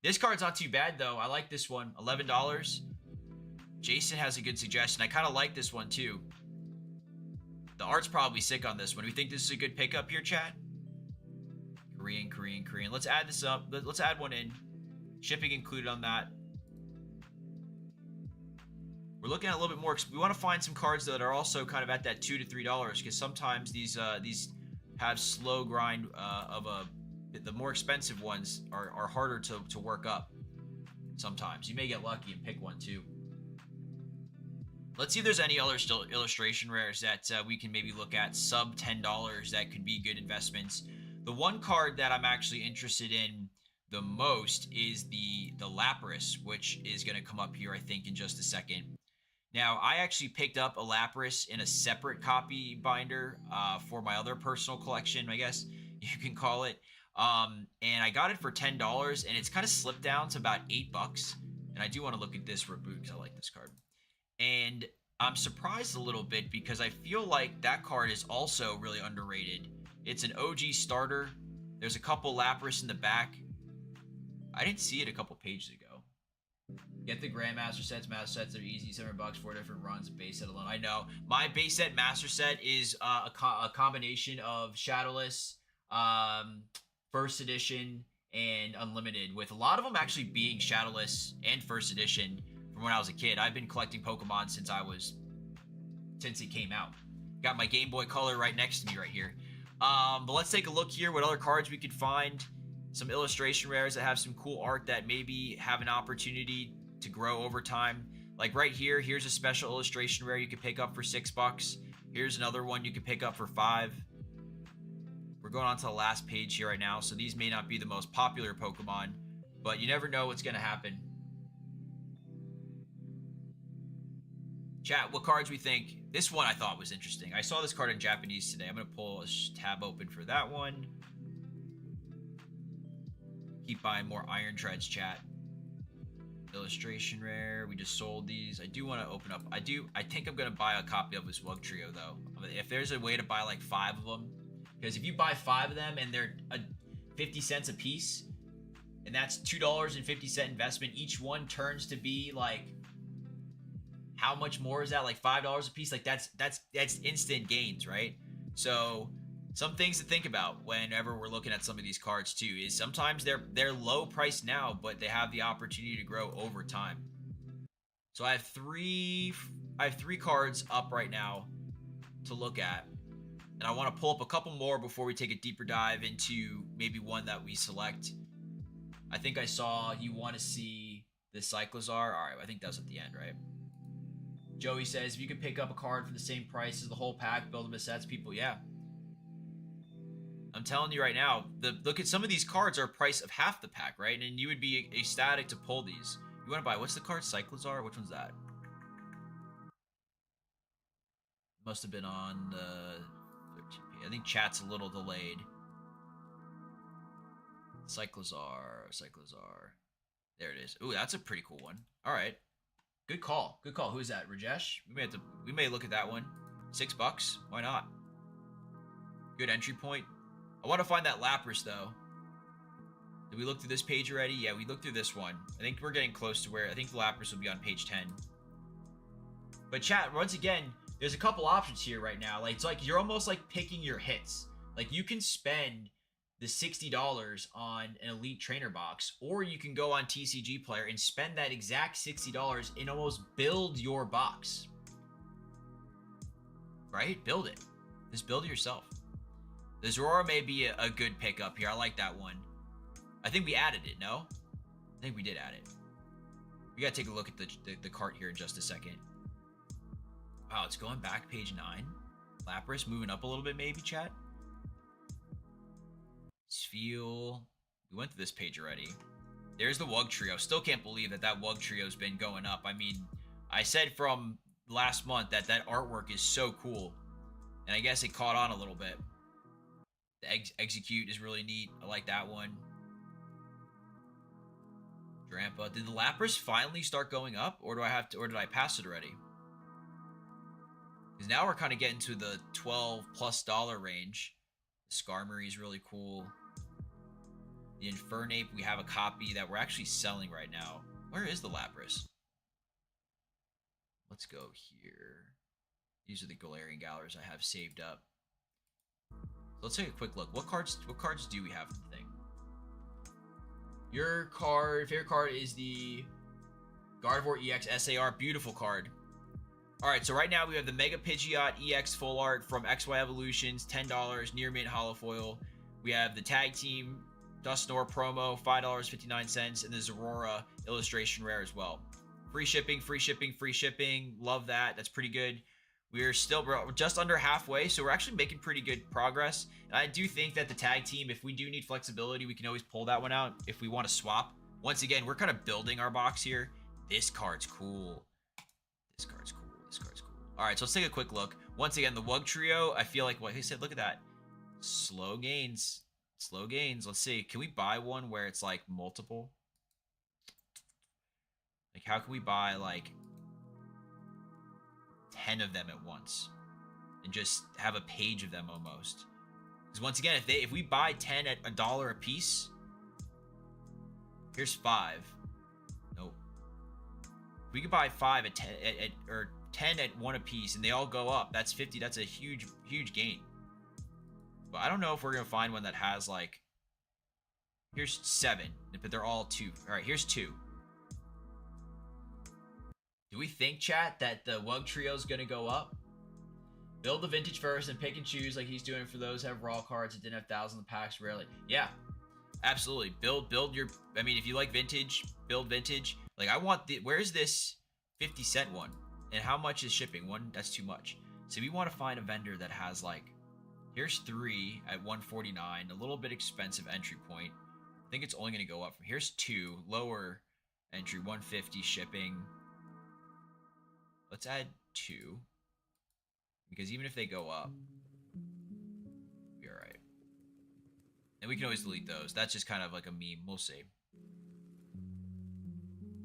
This card's not too bad, though. I like this one. $11. Jason has a good suggestion. I kind of like this one, too. The art's probably sick on this one. Do we think this is a good pickup here, chat? Korean. Let's add this up. Let's add one in. Shipping included on that. We're looking at a little bit more. We want to find some cards that are also kind of at that $2 to $3, because sometimes these have slow grind the more expensive ones are harder to work up. Sometimes you may get lucky and pick one too. Let's see if there's any other still illustration rares that we can maybe look at sub $10 that could be good investments. The one card that I'm actually interested in the most is the Lapras, which is going to come up here, I think, in just a second. Now, I actually picked up a Lapras in a separate copy binder for my other personal collection, I guess you can call it. And I got it for $10, and it's kind of slipped down to about $8. And I do want to look at this reboot because I like this card. And I'm surprised a little bit because I feel like that card is also really underrated. It's an OG starter. There's a couple Lapras in the back. I didn't see it a couple pages ago. Get the Grandmaster sets. Master sets are easy. $7, 4 different runs. Base set alone. I know. My base set Master set is a combination of Shadowless, First Edition, and Unlimited, with a lot of them actually being Shadowless and First Edition from when I was a kid. I've been collecting Pokemon since it came out. Got my Game Boy Color right next to me right here. But let's take a look here what other cards we could find. Some illustration rares that have some cool art that maybe have an opportunity to grow over time. Like right here, here's a special illustration rare you could pick up for $6. Here's another one you could pick up for $5. We're going on to the last page here right now, so these may not be the most popular Pokemon, but you never know what's going to happen. Chat, what cards we think? This one I thought was interesting. I saw this card in Japanese today. I'm going to pull a tab open for that one. Keep buying more Iron Treads, chat. Illustration rare. We just sold these. I do want to open up. I think I'm going to buy a copy of this Wug Trio, though. If there's a way to buy like 5 of them. Because if you buy 5 of them and they're 50 cents a piece, and that's $2.50 investment, each one turns to be like, how much more is that? Like $5 a piece? Like that's instant gains, right? So some things to think about whenever we're looking at some of these cards too is sometimes they're low priced now, but they have the opportunity to grow over time. So I have three cards up right now to look at. And I want to pull up a couple more before we take a deeper dive into maybe one that we select. I think I saw you want to see the Cyclozar. All right, I think that was at the end, right? Joey says, if you could pick up a card for the same price as the whole pack, build them as sets, people, yeah. I'm telling you right now, look at some of these cards are price of half the pack, right? And you would be ecstatic to pull these. You want to buy, what's the card? Cyclozar? Which one's that? Must have been on the 13p. I think chat's a little delayed. Cyclozar. There it is. Ooh, that's a pretty cool one. All right. Good call. Good call. Who is that? Rajesh? We may look at that one. $6. Why not? Good entry point. I want to find that Lapras though. Did we look through this page already? Yeah, we looked through this one. I think we're getting close to where I think the Lapras will be on page 10. But chat, once again, there's a couple options here right now. Like it's like you're almost like picking your hits. Like you can spend the $60 on an Elite Trainer box, or you can go on TCG Player and spend that exact $60 and almost build your box. Right? Build it. Just build it yourself. The Zorora may be a good pickup here. I like that one. I think we added it, no? I think we did add it. We gotta take a look at the cart here in just a second. Wow, it's going back page 9. Lapras moving up a little bit maybe, chat? Spheal. We went to this page already. There's the Wug Trio. Still can't believe that Wug Trio's been going up. I mean, I said from last month that artwork is so cool. And I guess it caught on a little bit. The Execute is really neat. I like that one. Drampa. Did the Lapras finally start going up? Or did I pass it already? Because now we're kind of getting to the $12+ range. The Skarmory is really cool. The Infernape, we have a copy that we're actually selling right now. Where is the Lapras? Let's go here. These are the Galarian Galers I have saved up. So let's take a quick look. What cards do we have in the thing? Your favorite card is the Gardevoir EX SAR. Beautiful card. Alright, so right now we have the Mega Pidgeot EX Full Art from XY Evolutions, $10, near mint holofoil. We have the Tag Team Dusknoir promo, $5.59, and the Zorora illustration rare as well. Free shipping, free shipping, free shipping. Love that. That's pretty good. We're just under halfway, so we're actually making pretty good progress. And I do think that the tag team, if we do need flexibility, we can always pull that one out if we want to swap. Once again, we're kind of building our box here. This card's cool. This card's cool. This card's cool. All right, so let's take a quick look. Once again, the Wug Trio, I feel like what he said, look at that. Slow gains. Slow gains. Let's see. Can we buy one where it's like multiple? Like, how can we buy like 10 of them at once and just have a page of them almost? Because once again, if we buy 10 at $1 a piece, here's 5. Nope. If we could buy 5 at 10 or 10 at 1 a piece and they all go up, that's 50. That's a huge gain. But I don't know if we're gonna find one that has like, here's 7, but they're all 2. All right, here's 2. Do we think, chat, that the Wug Trio is going to go up? Build the vintage first and pick and choose like he's doing for those who have raw cards that didn't have thousands of packs rarely. Yeah, absolutely. Build your, I mean, if you like vintage, build vintage. Like, I want the, where's this 50-cent one? And how much is shipping? One, that's too much. So we want to find a vendor that has like, here's 3 at $149, a little bit expensive entry point. I think it's only going to go up from, here's 2, lower entry, 150 shipping. Let's add 2. Because even if they go up, we'll be alright. And we can always delete those. That's just kind of like a meme. We'll see.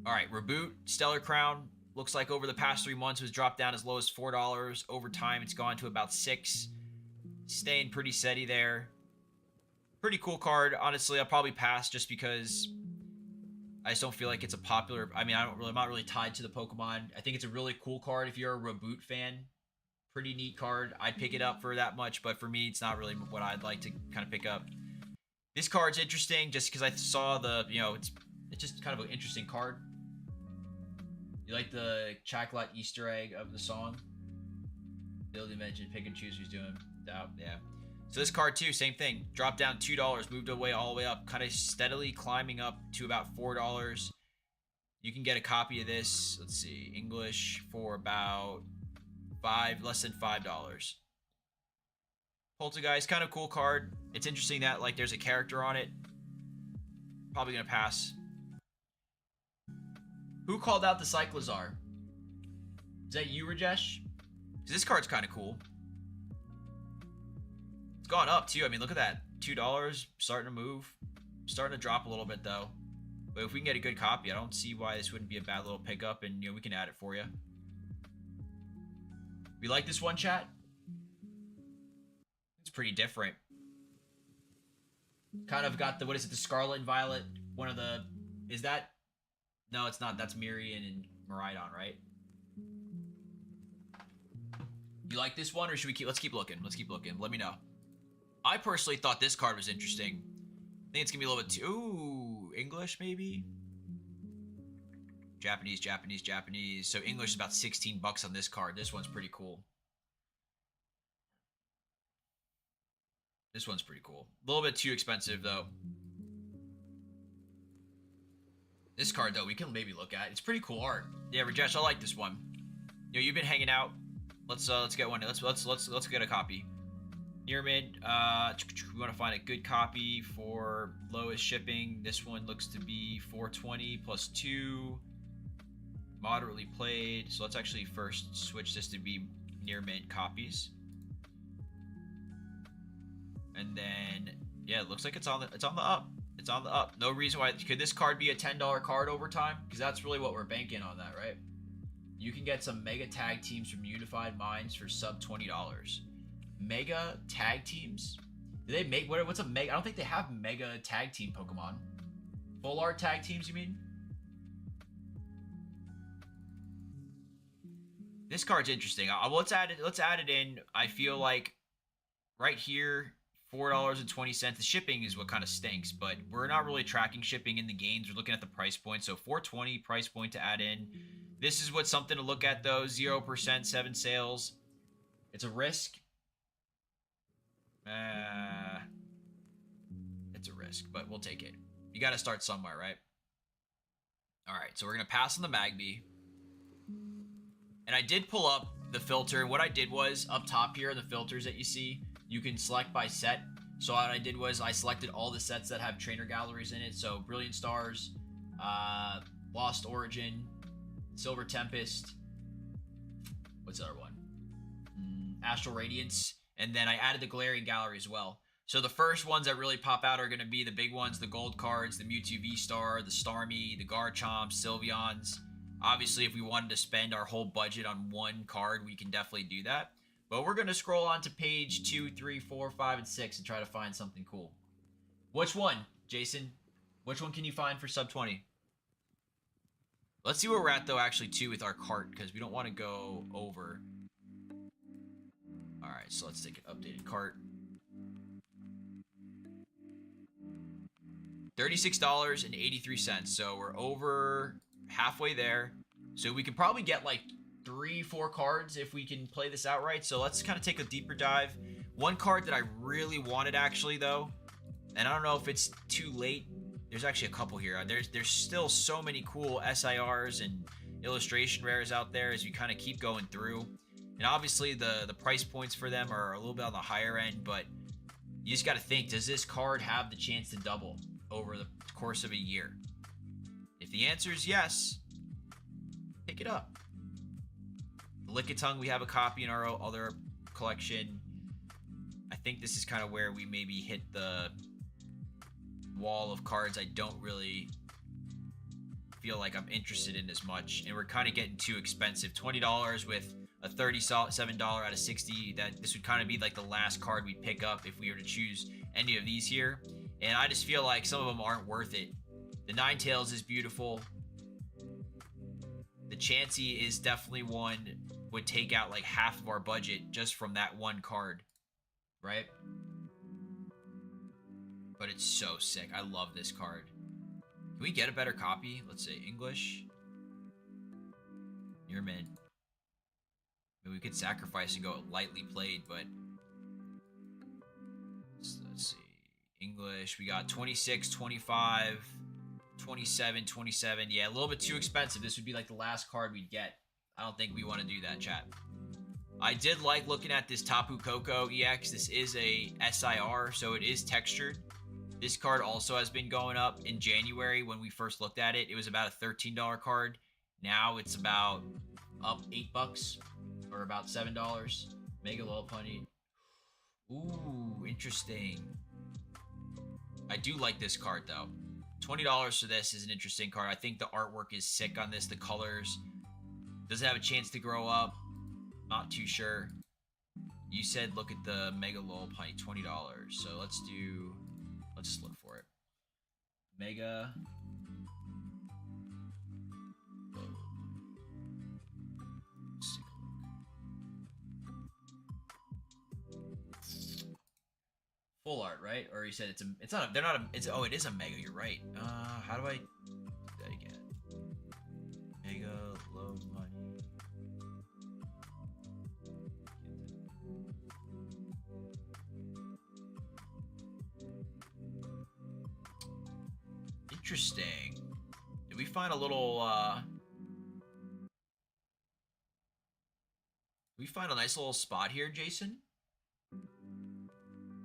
Alright, Reboot, Stellar Crown. Looks like over the past 3 months was dropped down as low as $4. Over time, it's gone to about $6. Staying pretty steady there. Pretty cool card. Honestly, I'll probably pass just because I just don't feel like it's a popular. I mean, I'm not really tied to the Pokemon. I think it's a really cool card if you're a Reboot fan. Pretty neat card. I'd pick it up for that much, but for me, it's not really what I'd like to kind of pick up. This card's interesting just because I saw the, you know, it's just kind of an interesting card. You like the chocolate Easter egg of the song? Build invention, pick and choose who's doing. Yeah. So this card too, same thing. Dropped down $2, moved away all the way up, kind of steadily climbing up to about $4. You can get a copy of this. Let's see, English for about less than $5. Poltergeist, kind of cool card. It's interesting that like there's a character on it. Probably gonna pass. Who called out the Cyclozar? Is that you, Rajesh? This card's kind of cool. It's gone up too. I mean, look at that. $2, starting to move. Starting to drop a little bit though. But if we can get a good copy, I don't see why this wouldn't be a bad little pickup, and you know, we can add it for you. We like this one, chat? It's pretty different. Kind of got the, what is it, the Scarlet and Violet? One of the, is that? No, it's not. That's Mirian and Miraidon, right? You like this one, or should we let's keep looking. Let's keep looking. Let me know. I personally thought this card was interesting. I think it's gonna be a little bit too, ooh, English maybe? Japanese. So English is about 16 bucks on this card. This one's pretty cool. This one's pretty cool. A little bit too expensive though. This card though, we can maybe look at. It's pretty cool art. Yeah, Rajesh, I like this one. You know, you've been hanging out. Let's get one. Let's get a copy. Near mid. We want to find a good copy for lowest shipping. This one looks to be $420 plus 2. Moderately played. So let's actually first switch this to be near mint copies. And then yeah, it looks like it's on the up. It's on the up. No reason why. Could this card be a $10 card over time? Because that's really what we're banking on, that, right? You can get some mega tag teams from Unified Minds for sub $20. Mega tag teams? Do they make what's a mega? I don't think they have mega tag team Pokemon. Full art tag teams, you mean? This card's interesting. Let's add it in. I feel like right here, $4.20. The shipping is what kind of stinks, but we're not really tracking shipping in the games. We're looking at the price point. So $4.20 price point to add in. This is what's something to look at though. 0%, 7 sales. It's a risk. It's a risk, but we'll take it. You got to start somewhere, right? All right, so we're gonna pass on the Magby. And I did pull up the filter. What I did was up top here, the filters that you see, you can select by set. So what I did was I selected all the sets that have trainer galleries in it. So Brilliant Stars, Lost Origin, Silver Tempest. What's the other one? Astral Radiance. And then I added the Galarian Gallery as well. So the first ones that really pop out are going to be the big ones, the gold cards, the Mewtwo V-Star, the Starmie, the Garchomp, Sylveons. Obviously, if we wanted to spend our whole budget on one card, we can definitely do that. But we're going to scroll on to page 2, 3, 4, 5, and 6 and try to find something cool. Which one, Jason? Which one can you find for sub 20? Let's see where we're at, though, actually, too, with our cart, because we don't want to go over. All right, so let's take an updated cart. $36.83, so we're over halfway there. So we could probably get like 3-4 cards if we can play this outright. So let's kind of take a deeper dive. One card that I really wanted actually though, and I don't know if it's too late. There's actually a couple here. There's still so many cool SIRs and illustration rares out there as you kind of keep going through. And obviously the price points for them are a little bit on the higher end, but you just got to think, does this card have the chance to double over the course of a year? If the answer is yes, pick it up. The Lickitung, we have a copy in our other collection. I think this is kind of where we maybe hit the wall of cards I don't really feel like I'm interested in as much, and we're kind of getting too expensive. $20 with a $37 out of 60. That this would kind of be like the last card we pick up if we were to choose any of these here. And I just feel like some of them aren't worth it. The Ninetales is beautiful. The Chansey is definitely one, would take out like half of our budget just from that one card, right? But it's so sick. I love this card. Can we get a better copy? Let's say English. You're mint. I mean, we could sacrifice and go lightly played, but let's see. English, we got 26, 25, 27, 27. Yeah, a little bit too expensive. This would be like the last card we'd get. I don't think we want to do that, chat. I did like looking at this Tapu Koko EX. This is a SIR, so it is textured. This card also has been going up. In January, when we first looked at it, it was about a $13 card. Now it's about up $8 or about $7. Mega Lopunny. Ooh, interesting. I do like this card though. $20 for this is an interesting card. I think the artwork is sick on this. The colors. Does it have a chance to grow up? Not too sure. You said look at the Mega Lopunny, $20. So let's just look for it. Mega. Full art, right? Or you said it is a Mega, you're right. How do I do that again? Mega low money. Interesting. Did we find a little we find a nice little spot here, Jason?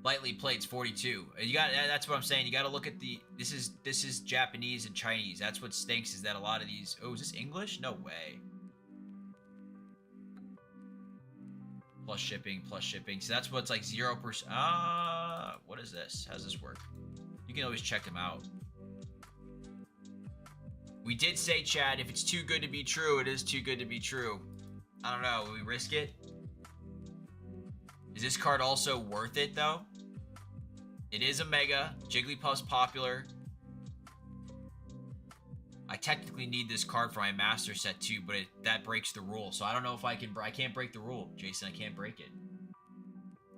Lightly played's 42. That's what I'm saying. You got to look at the. This is Japanese and Chinese. That's what stinks, is that a lot of these. Oh, is this English? No way. Plus shipping, plus shipping. So that's what's like 0%. What is this? How's this work? You can always check them out. We did say, Chad, if it's too good to be true, it is too good to be true. I don't know. Will we risk it? Is this card also worth it, though? It is a Mega. Jigglypuff's popular. I technically need this card for my Master Set, too, but that breaks the rule. So I don't know if I can't break the rule, Jason. I can't break it.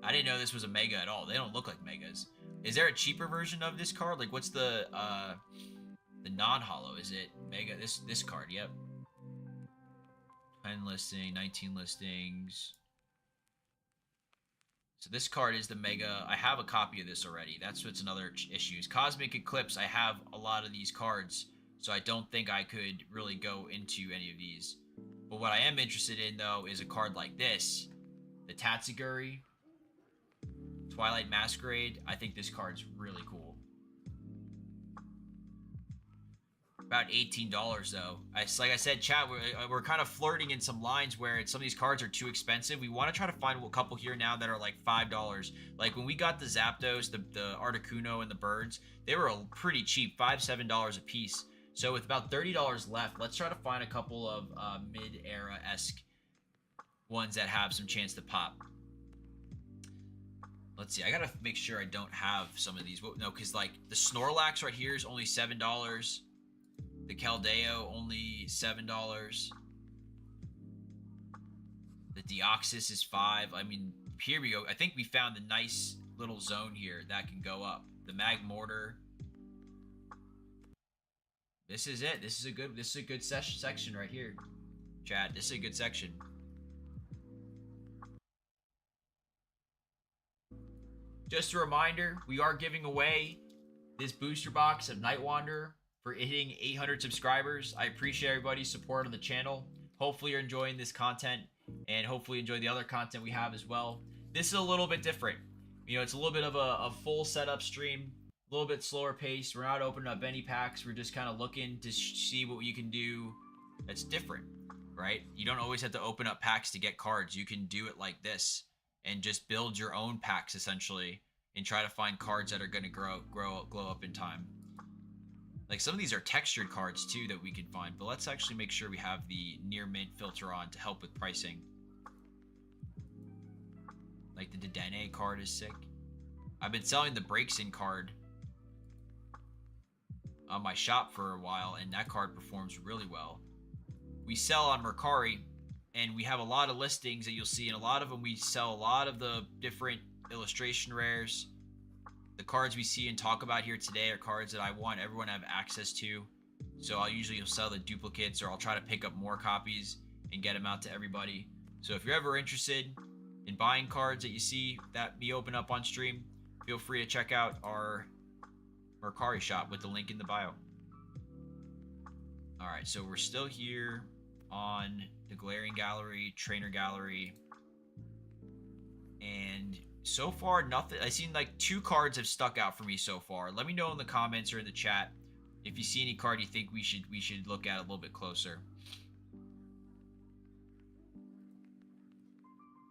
I didn't know this was a Mega at all. They don't look like Megas. Is there a cheaper version of this card? Like, what's the non-holo? Is it Mega? This card, yep. 10 listing, 19 listings. So this card is the Mega. I have a copy of this already. That's what's another issue. Is Cosmic Eclipse. I have a lot of these cards, so I don't think I could really go into any of these. But what I am interested in, though, is a card like this. The Tatsuguri. Twilight Masquerade. I think this card's really cool. About $18 though. Like I said, chat, we're kind of flirting in some lines where some of these cards are too expensive. We want to try to find a couple here now that are like $5. Like when we got the Zapdos, the Articuno, and the Birds, they were pretty cheap, $5-7 a piece. So with about $30 left, let's try to find a couple of mid-era-esque ones that have some chance to pop. Let's see. I gotta make sure I don't have some of these. No, because like the Snorlax right here is only $7. The Keldeo, only $7. The Deoxys is $5. I mean, here we go. I think we found a nice little zone here that can go up. The Magmortar. This is it. This is a good section right here. Chat, this is a good section. Just a reminder, we are giving away this booster box of Night Wanderer for hitting 800 subscribers. I appreciate everybody's support on the channel. Hopefully you're enjoying this content, and hopefully enjoy the other content we have as well. This is a little bit different. You know, it's a little bit of a full setup stream, a little bit slower paced. We're not opening up any packs. We're just kind of looking to see what you can do that's different, right? You don't always have to open up packs to get cards. You can do it like this and just build your own packs essentially and try to find cards that are going to glow up in time. Like some of these are textured cards too that we can find, but let's actually make sure we have the near mint filter on to help with pricing. Like the Dedenne card is sick. I've been selling the Breaks In card on my shop for a while, and that card performs really well. We sell on Mercari, and we have a lot of listings that you'll see, and a lot of them we sell a lot of the different illustration rares. The cards we see and talk about here today are cards that I want everyone to have access to. So I'll usually sell the duplicates, or I'll try to pick up more copies and get them out to everybody. So if you're ever interested in buying cards that you see that we open up on stream, feel free to check out our Mercari shop with the link in the bio. Alright, so we're still here on the Galarian Gallery, Trainer Gallery, and so far nothing. I've seen like 2 cards have stuck out for me so far. Let me know in the comments or in the chat if you see any card you think we should look at a little bit closer.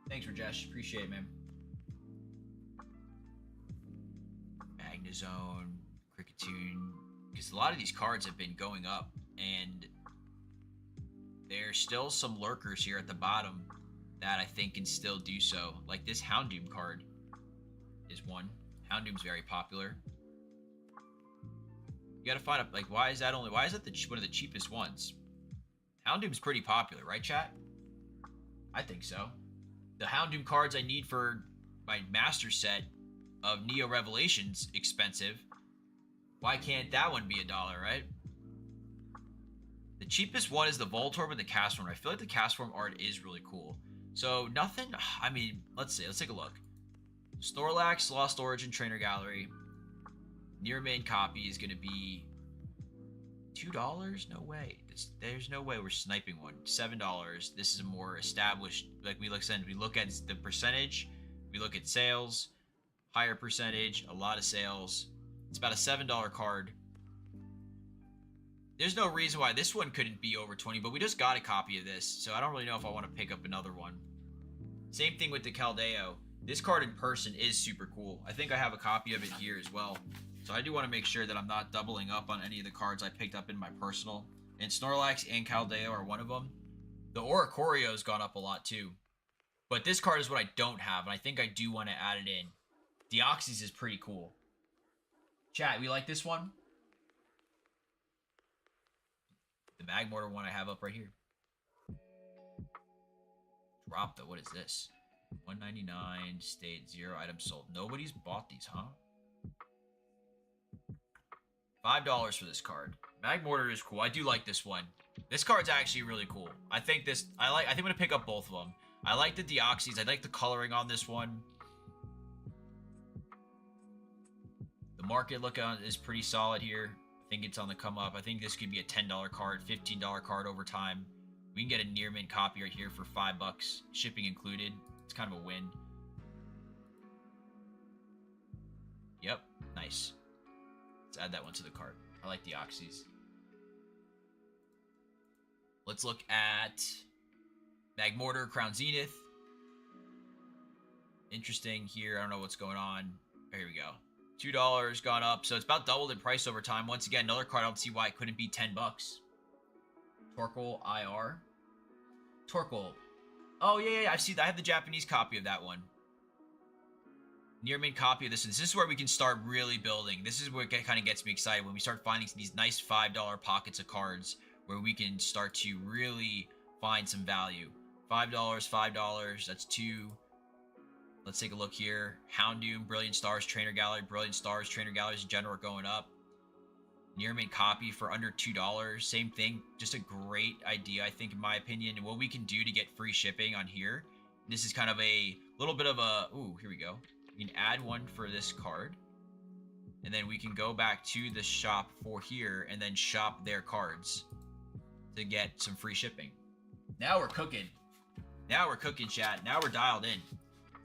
Thanks, Rajesh. Appreciate it, man. Magnezone, Cricketune, because a lot of these cards have been going up, and there's still some lurkers here at the bottom that I think can still do so. Like this Houndoom card is one. Houndoom's very popular. You gotta find a, like, why is that one of the cheapest ones? Houndoom's pretty popular, right, chat? I think so. The Houndoom cards I need for my master set of Neo Revelations expensive. Why can't that one be $1, right? The cheapest one is the Voltorb and the Castform. I feel like the Castform art is really cool. So nothing, I mean, let's see, let's take a look. Snorlax, Lost Origin, Trainer Gallery. Near main copy is going to be $2? No way. There's no way we're sniping one. $7. This is a more established, like we look at the percentage, we look at sales, higher percentage, a lot of sales. It's about a $7 card. There's no reason why this one couldn't be over 20, but we just got a copy of this, so I don't really know if I want to pick up another one. Same thing with the Keldeo. This card in person is super cool. I think I have a copy of it here as well. So I do want to make sure that I'm not doubling up on any of the cards I picked up in my personal. And Snorlax and Keldeo are one of them. The Oricorio's gone up a lot too. But this card is what I don't have, and I think I do want to add it in. Deoxys is pretty cool. Chat, we like this one? The Magmortar one I have up right here. Drop though, what is this? $1.99, stayed 0 items sold. Nobody's bought these, huh? $5 for this card. Magmortar is cool. I do like this one. This card's actually really cool. I think I'm gonna pick up both of them. I like the Deoxys. I like the coloring on this one. The market look on is pretty solid here. I think it's on the come up. I think this could be a $10 card, $15 card over time. We can get a near mint copy right here for $5, shipping included. It's kind of a win. Yep, nice. Let's add that one to the cart. I like the Oxys. Let's look at Magmortar, Crown Zenith. Interesting here. I don't know what's going on. Here we go. $2 gone up. So it's about doubled in price over time. Once again, another card. I don't see why it couldn't be $10. Torkoal IR. Torkoal. Oh, yeah. I see that. I have the Japanese copy of that one. Near mint copy of this one. This is where we can start really building. This is what kind of gets me excited when we start finding these nice $5 pockets of cards where we can start to really find some value. $5, that's 2. Let's take a look here. Houndoom, Brilliant Stars, Trainer Gallery, Brilliant Stars, Trainer Galleries in general are going up. Near mint copy for under $2. Same thing. Just a great idea, I think, in my opinion. And what we can do to get free shipping on here. This is kind of a little bit of a... Ooh, here we go. We can add one for this card. And then we can go back to the shop for here and then shop their cards to get some free shipping. Now we're cooking. Now we're cooking, chat. Now we're dialed in.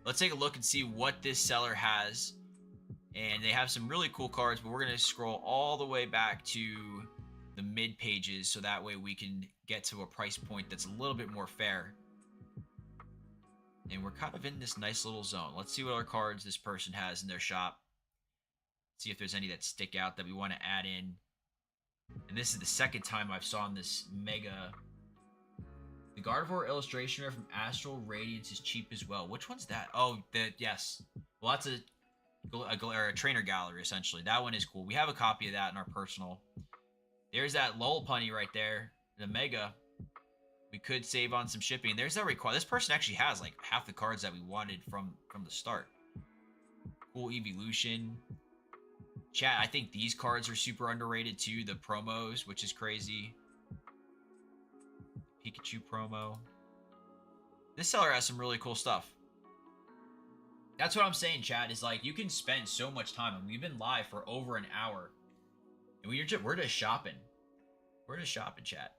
Let's take a look and see what this seller has. And they have some really cool cards, but we're going to scroll all the way back to the mid pages so that way we can get to a price point that's a little bit more fair. And we're kind of in this nice little zone. Let's see what other cards this person has in their shop. See if there's any that stick out that we want to add in. And this is the second time I've saw this mega. The Gardevoir illustration rare from Astral Radiance is cheap as well. Which one's that? Oh, yes. Well, that's a trainer gallery, essentially. That one is cool. We have a copy of that in our personal. There's that Lopunny right there. The mega. We could save on some shipping. There's that require. This person actually has like half the cards that we wanted from the start. Cool evolution. Chat, I think these cards are super underrated too. The promos, which is crazy. Pikachu promo. This seller has some really cool stuff. That's what I'm saying, chat, is like you can spend so much time. And we've been live for over an hour. And we're just shopping. We're just shopping, chat.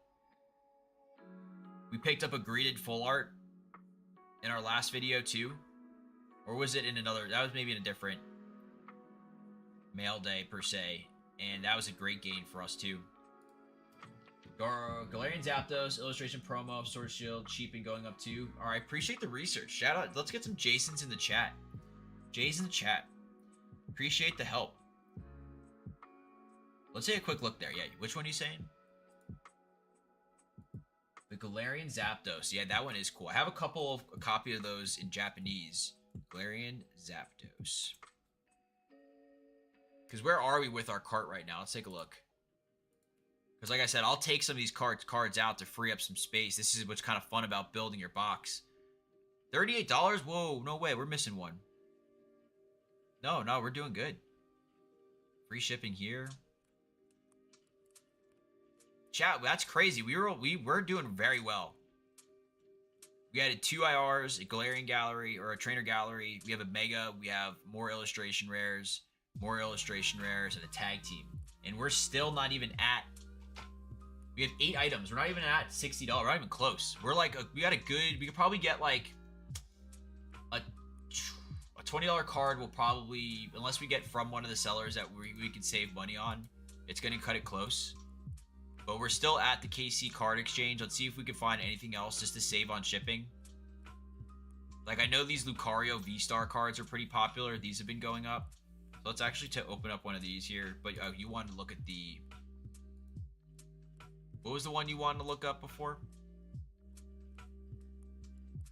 We picked up a greeted full art in our last video too. Or was it in another? That was maybe in a different mail day per se. And that was a great gain for us too. Galarian Zapdos, illustration promo, Sword Shield, cheap and going up too. Alright, appreciate the research. Shout out. Let's get some Jasons in the chat. Jay's in the chat. Appreciate the help. Let's take a quick look there. Yeah, which one are you saying? The Galarian Zapdos. Yeah, that one is cool. I have a copy of those in Japanese. Galarian Zapdos. Because where are we with our cart right now? Let's take a look. Because like I said, I'll take some of these cards out to free up some space. This is what's kind of fun about building your box. $38? Whoa, no way. We're missing one. No, we're doing good. Free shipping here. Chat, that's crazy. We were doing very well. We added 2 IRs, a Galarian Gallery, or a Trainer Gallery. We have a Mega. We have more illustration rares, and a tag team. And we're still not even at... We have 8 items. We're not even at $60. We're not even close. We're like... we got a good... We could probably get like... A $20 card will probably... Unless we get from one of the sellers that we can save money on, it's going to cut it close. But we're still at the KC card exchange. Let's see if we can find anything else just to save on shipping. Like, I know these Lucario V-Star cards are pretty popular. These have been going up. So let's actually open up one of these here. But you wanted to look at the... What was the one you wanted to look up before?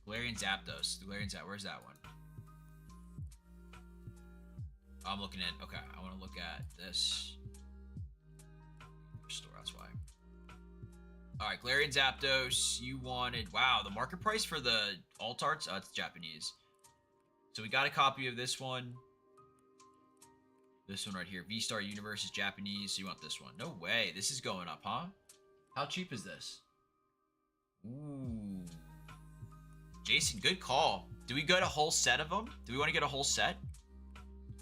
Galarian Zapdos. Where's that one? I'm looking at... Okay, I want to look at this. Store, that's why. Alright, Galarian Zapdos. You wanted... Wow, the market price for the alt arts? Oh, it's Japanese. So we got a copy of this one. This one right here. V-Star Universe is Japanese, so you want this one. No way. This is going up, huh? How cheap is this? Ooh. Jason, good call. Do we get a whole set of them? Do we want to get a whole set?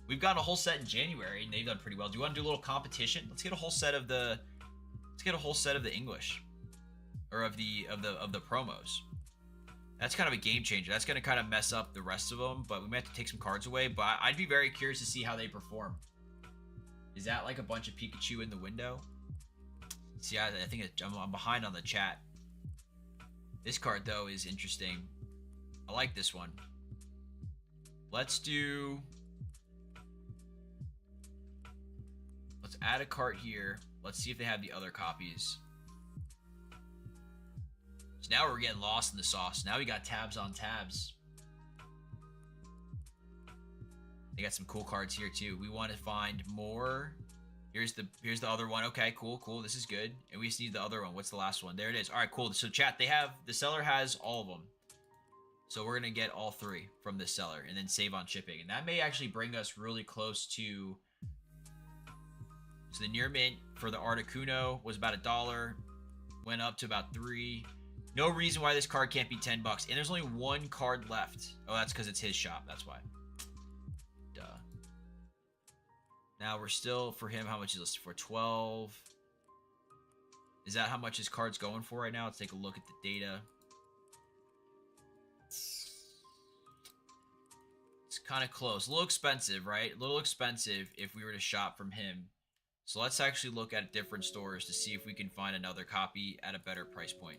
We've gotten a whole set in January, and they've done pretty well. Do you want to do a little competition? Let's get a whole set of the... Let's get a whole set of the English. or of the promos. That's kind of a game changer. That's going to kind of mess up the rest of them, but we might have to take some cards away. But I'd be very curious to see how they perform. Is that like a bunch of Pikachu in the window? See, I think I'm behind on the chat. This card, though, is interesting. I like this one. Let's add a cart here. Let's see if they have the other copies. So now we're getting lost in the sauce. Now we got tabs on tabs. They got some cool cards here too. We want to find more. Here's the other one. Okay, cool. This is good. And we just need the other one. What's the last one? There it is. All right, cool. So chat, the seller has all of them. So we're going to get all 3 from this seller and then save on shipping. And that may actually bring us really close to... So the near mint for the Articuno was about $1. Went up to about 3. No reason why this card can't be $10. And there's only 1 card left. Oh, that's because it's his shop. That's why. Duh. Now we're still, for him, how much is listed for? 12. Is that how much his card's going for right now? Let's take a look at the data. It's kind of close. A little expensive, right? A little expensive if we were to shop from him. So let's actually look at different stores to see if we can find another copy at a better price point.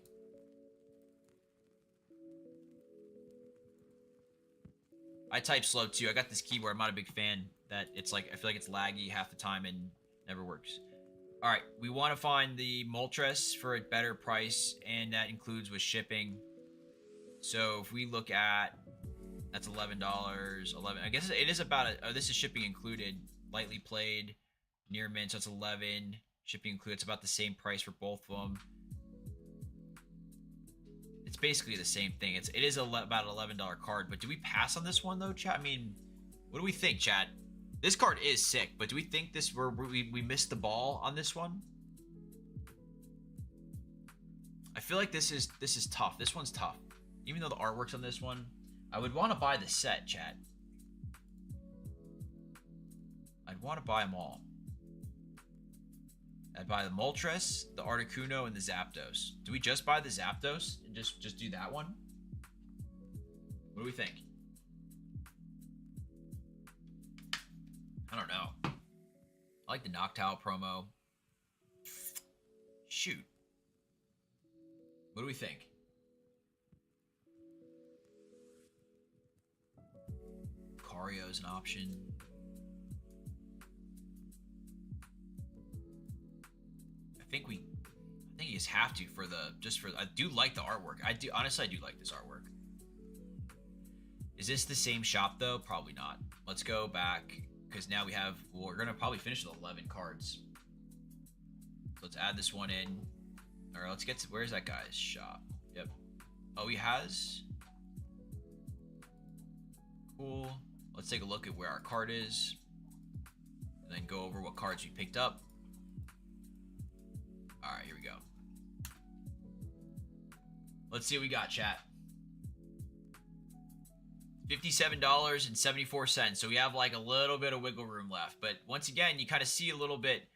I type slow too. I got this keyboard. I'm not a big fan that it's like, I feel like it's laggy half the time and never works. All right, we want to find the Moltres for a better price, and that includes with shipping. So if we look at, that's $11. 11. I guess it is about this is shipping included. Lightly played, near mint, so it's 11. Shipping included. It's about the same price for both of them. It's basically the same thing. It is about an $11 card. But do we pass on this one though, chat? I mean, what do we think, chat? This card is sick, but do we think we missed the ball on this one? I feel like this is tough. This one's tough. Even though the artwork's on this one, I would want to buy the set, chat. I'd want to buy them all. I'd buy the Moltres, the Articuno, and the Zapdos. Do we just buy the Zapdos and just do that one? What do we think? I don't know. I like the Noctowl promo. Shoot. What do we think? Cario's an option. I think you just have to I do like the artwork. Honestly, I do like this artwork. Is this the same shop though? Probably not. Let's go back because now we're gonna probably finish with 11 cards. So let's add this one in. All right, let's get to, where's that guy's shop? Yep. Oh, he has. Cool. Let's take a look at where our card is, and then go over what cards we picked up. All right, here we go. Let's see what we got, chat. $57.74. So we have like a little bit of wiggle room left. But once again, you kind of see a little bit.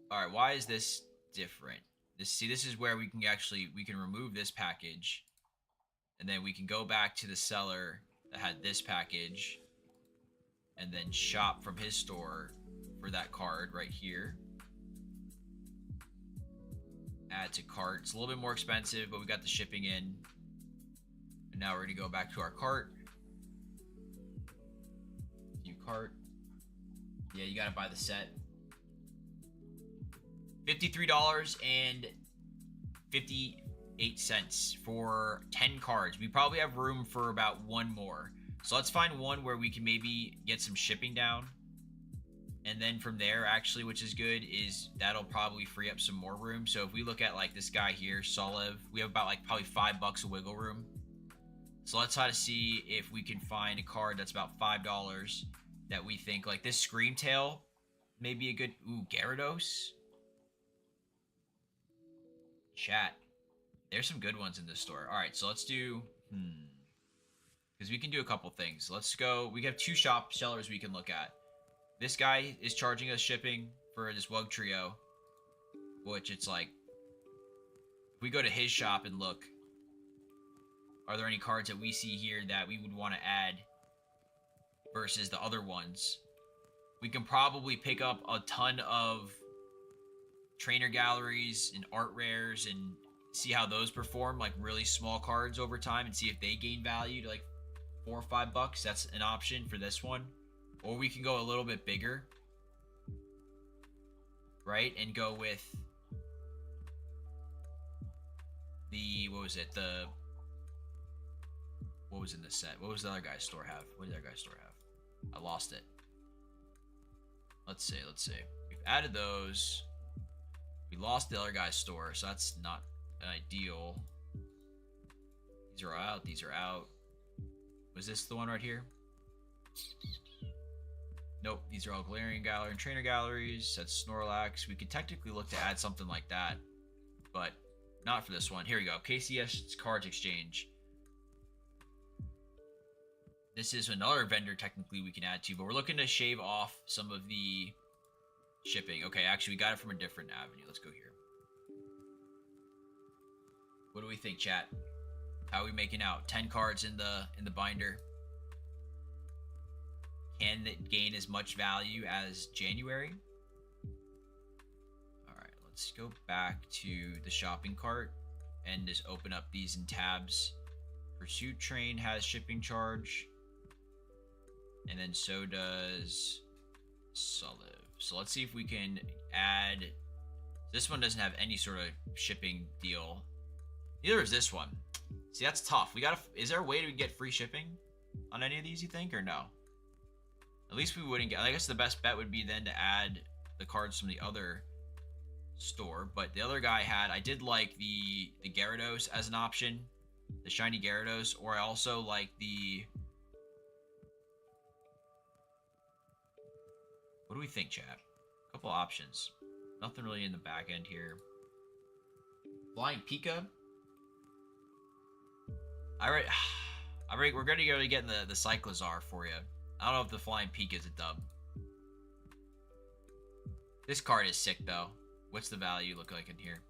All right, why is this different? This is where we can remove this package, and then we can go back to the seller that had this package, and then shop from his store for that card right here. Add to cart. It's a little bit more expensive, but we got the shipping in. And now we're gonna go back to our cart. View cart. Yeah, you gotta buy the set. $53.58 for 10 cards. We probably have room for about one more. So let's find one where we can maybe get some shipping down. And then from there, actually, which is good, is that'll probably free up some more room. So if we look at like this guy here, Solev, we have about like probably $5 of wiggle room. So let's try to see if we can find a card that's about $5 that we think, like this Screamtail may be a good, ooh, Gyarados. Chat. There's some good ones in this store. All right, so let's do, because we can do a couple things. Let's go, we have 2 shop sellers we can look at. This guy is charging us shipping for this Wug Trio, which it's like, if we go to his shop and look, are there any cards that we see here that we would want to add versus the other ones? We can probably pick up a ton of trainer galleries and art rares and see how those perform, like really small cards over time, and see if they gain value to like $4 or $5. That's an option for this one. Or we can go a little bit bigger, right? And go with the, what was it? What was in this set? What was the other guy's store have? What did the other guy's store have? I lost it. Let's see. We've added those. We lost the other guy's store, so that's not ideal. These are out. These are out. Was this the one right here? Nope. These are all Galarian Gallery and Trainer Galleries. That's Snorlax. We could technically look to add something like that, but not for this one. Here we go. KCS Cards Exchange. This is another vendor technically we can add to, but we're looking to shave off some of the shipping. Okay, actually we got it from a different avenue. Let's go here. What do we think, chat? How are we making out? 10 cards in the binder. Can it gain as much value as January? Alright, let's go back to the shopping cart and just open up these in tabs. Pursuit Train has shipping charge. And then so does Soliv. So let's see if we can add... This one doesn't have any sort of shipping deal. Neither is this one. See, that's tough. We gotta... Is there a way to get free shipping on any of these, you think, or no? At least we wouldn't get... I guess the best bet would be then to add the cards from the other store. But the other guy had... I did like the Gyarados as an option. The shiny Gyarados. Or I also like the... What do we think, chat? A couple options. Nothing really in the back end here. Flying Pika. We're going to go getting the Cyclizar for you. I don't know if the Flying Pika is a dub. This card is sick, though. What's the value look like in here?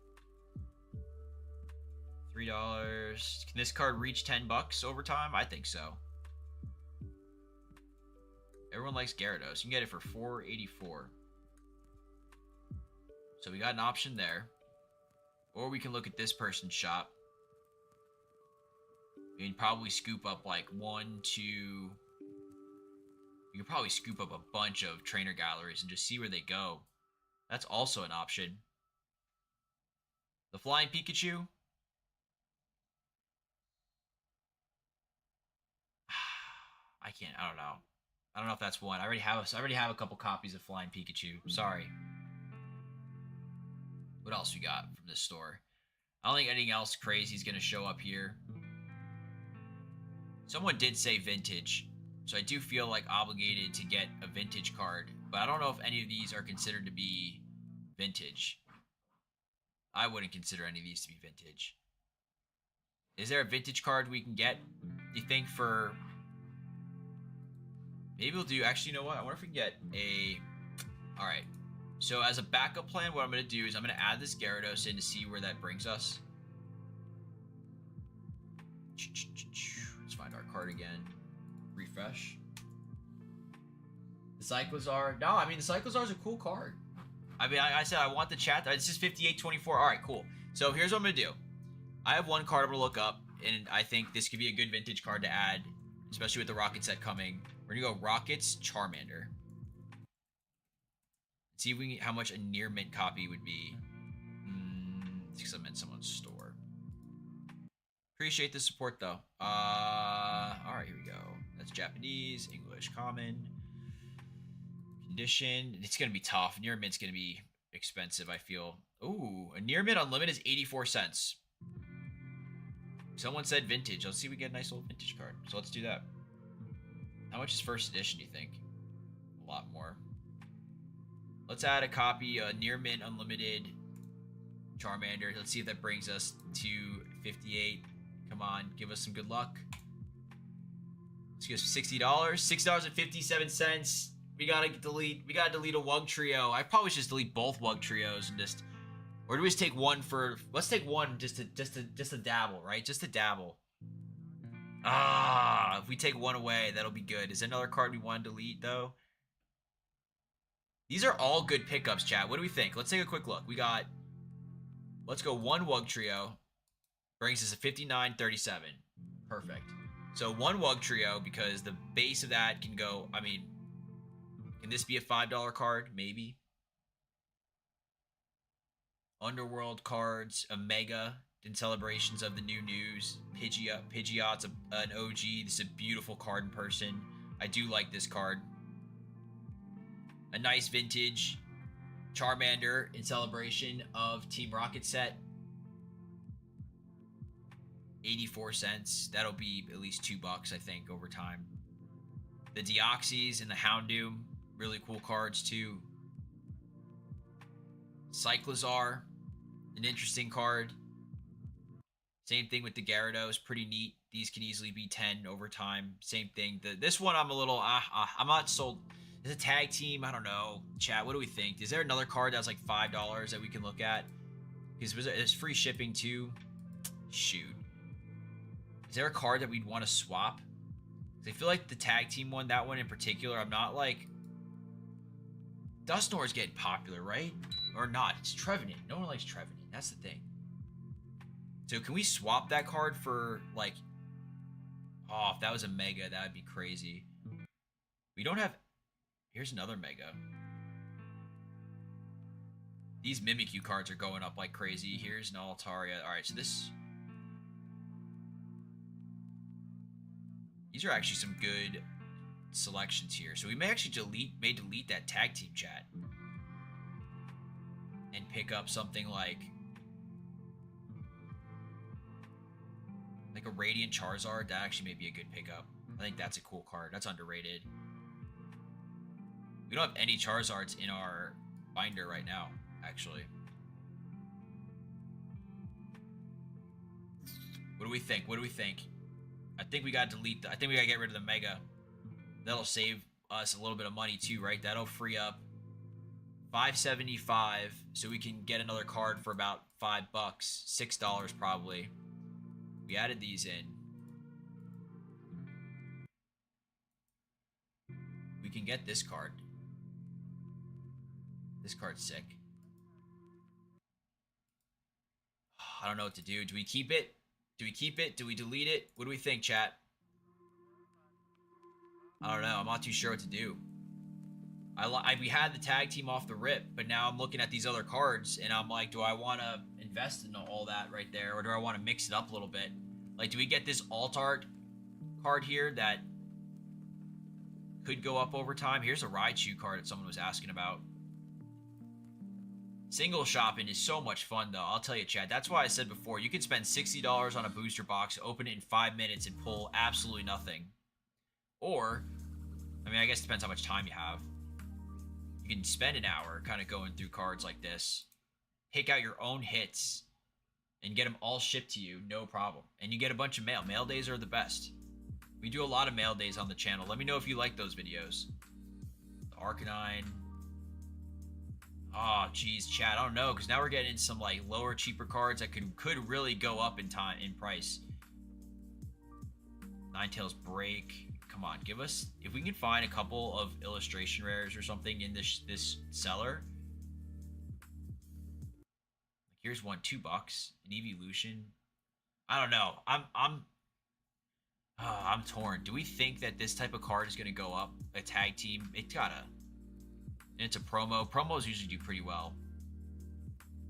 $3. Can this card reach $10 over time? I think so. Everyone likes Gyarados. You can get it for $4.84. So we got an option there. Or we can look at this person's shop. We can probably scoop up like 1, 2... We could probably scoop up a bunch of trainer galleries and just see where they go. That's also an option. The Flying Pikachu. I don't know. I don't know if that's one. I already have a couple copies of Flying Pikachu. Sorry. What else we got from this store? I don't think anything else crazy is going to show up here. Someone did say vintage, so I do feel like obligated to get a vintage card, but I don't know if any of these are considered to be vintage. I wouldn't consider any of these to be vintage. Is there a vintage card we can get, do you think, for... Maybe we'll do... Actually, you know what? I wonder if we can get a... Alright. So, as a backup plan, what I'm going to do is I'm going to add this Gyarados in to see where that brings us. Let's find our card again. Refresh. The Cyclizar. No, I mean, the Cyclizar is a cool card. I mean, I said I want the chat. It's just 58.24. Alright, cool. So, here's what I'm going to do. I have one card I'm going to look up, and I think this could be a good vintage card to add, especially with the Rocket set coming. We're going to go Rockets Charmander. See if we can, how much a near mint copy would be. Because I'm in someone's store. Appreciate the support, though. Alright, here we go. That's Japanese, English, common. Condition. It's going to be tough. Near mint's going to be expensive, I feel. Ooh, a near mint unlimited is 84 cents. Someone said vintage. Let's see if we get a nice little vintage card. So let's do that. How much is first edition, do you think? A lot more. Let's add a copy, near mint unlimited Charmander. Let's see if that brings us to 58. Come on, give us some good luck. Let's give us $60. $6.57. We gotta delete a Wug Trio. I probably should just delete both Wug Trios and just Or do we just take one for? Let's take one just to dabble, right? Just to dabble. Ah, if we take one away, that'll be good. Is there another card we want to delete though? These are all good pickups, chat. What do we think? Let's take a quick look. We got. Let's go one Wug Trio. Brings us a 59.37. Perfect. So one Wug Trio because the base of that can go. I mean, can this be a $5 card? Maybe. Underworld cards, a Mega in celebrations of the new news. Pidgeot's an OG. This is a beautiful card in person. I do like this card. A nice vintage Charmander in celebration of Team Rocket set. 84 cents. That'll be at least $2, I think, over time. The Deoxys and the Houndoom, really cool cards too. Cyclizar, an interesting card. Same thing with the Gyarados, pretty neat. These can easily be 10 over time. Same thing. This one I'm a little, I'm not sold. Is a tag team? I don't know. Chat, what do we think? Is there another card that's like $5 that we can look at? Because there's free shipping too. Shoot. Is there a card that we'd want to swap? I feel like the tag team one, that one in particular, I'm not like... Dusknoir's getting popular, right? Or not. It's Trevenant. No one likes Trevenant. That's the thing. So can we swap that card for, like... Oh, if that was a Mega, that would be crazy. We don't have... Here's another Mega. These Mimikyu cards are going up like crazy. Here's an Altaria. Alright, so this... These are actually some good selections here. So we may actually delete that tag team, chat. And pick up something like a Radiant Charizard. That actually may be a good pickup. I think that's a cool card. That's underrated. We don't have any Charizards in our binder right now, actually. What do we think? What do we think? I think we gotta delete I think we gotta get rid of the Mega. That'll save us a little bit of money too, right? That'll free up $5.75, so we can get another card for about $5, $6 probably. We added these in. We can get this card. This card's sick. I don't know what to do. Do we keep it? Do we keep it? Do we delete it? What do we think, chat? I don't know. I'm not too sure what to do. We had the tag team off the rip, but now I'm looking at these other cards, and I'm like, do I want to invest in all that right there, or do I want to mix it up a little bit? Like, do we get this Altart card here that could go up over time? Here's a Raichu card that someone was asking about. Single shopping is so much fun, though. I'll tell you, Chad. That's why I said before, you could spend $60 on a booster box, open it in 5 minutes, and pull absolutely nothing. Or, I mean, I guess it depends how much time you have. You can spend an hour kind of going through cards like this. Pick out your own hits and get them all shipped to you, no problem. And you get a bunch of mail. Mail days are the best. We do a lot of mail days on the channel. Let me know if you like those videos. The Arcanine. Oh, geez, chat. I don't know, because now we're getting some like lower, cheaper cards that could really go up in price. Ninetales Break. Come on, give us, if we can find a couple of illustration rares or something in this seller. Here's one, $2. An Evolution. I don't know. I'm torn. Do we think that this type of card is going to go up? A tag team? It gotta. And it's a promo. Promos usually do pretty well.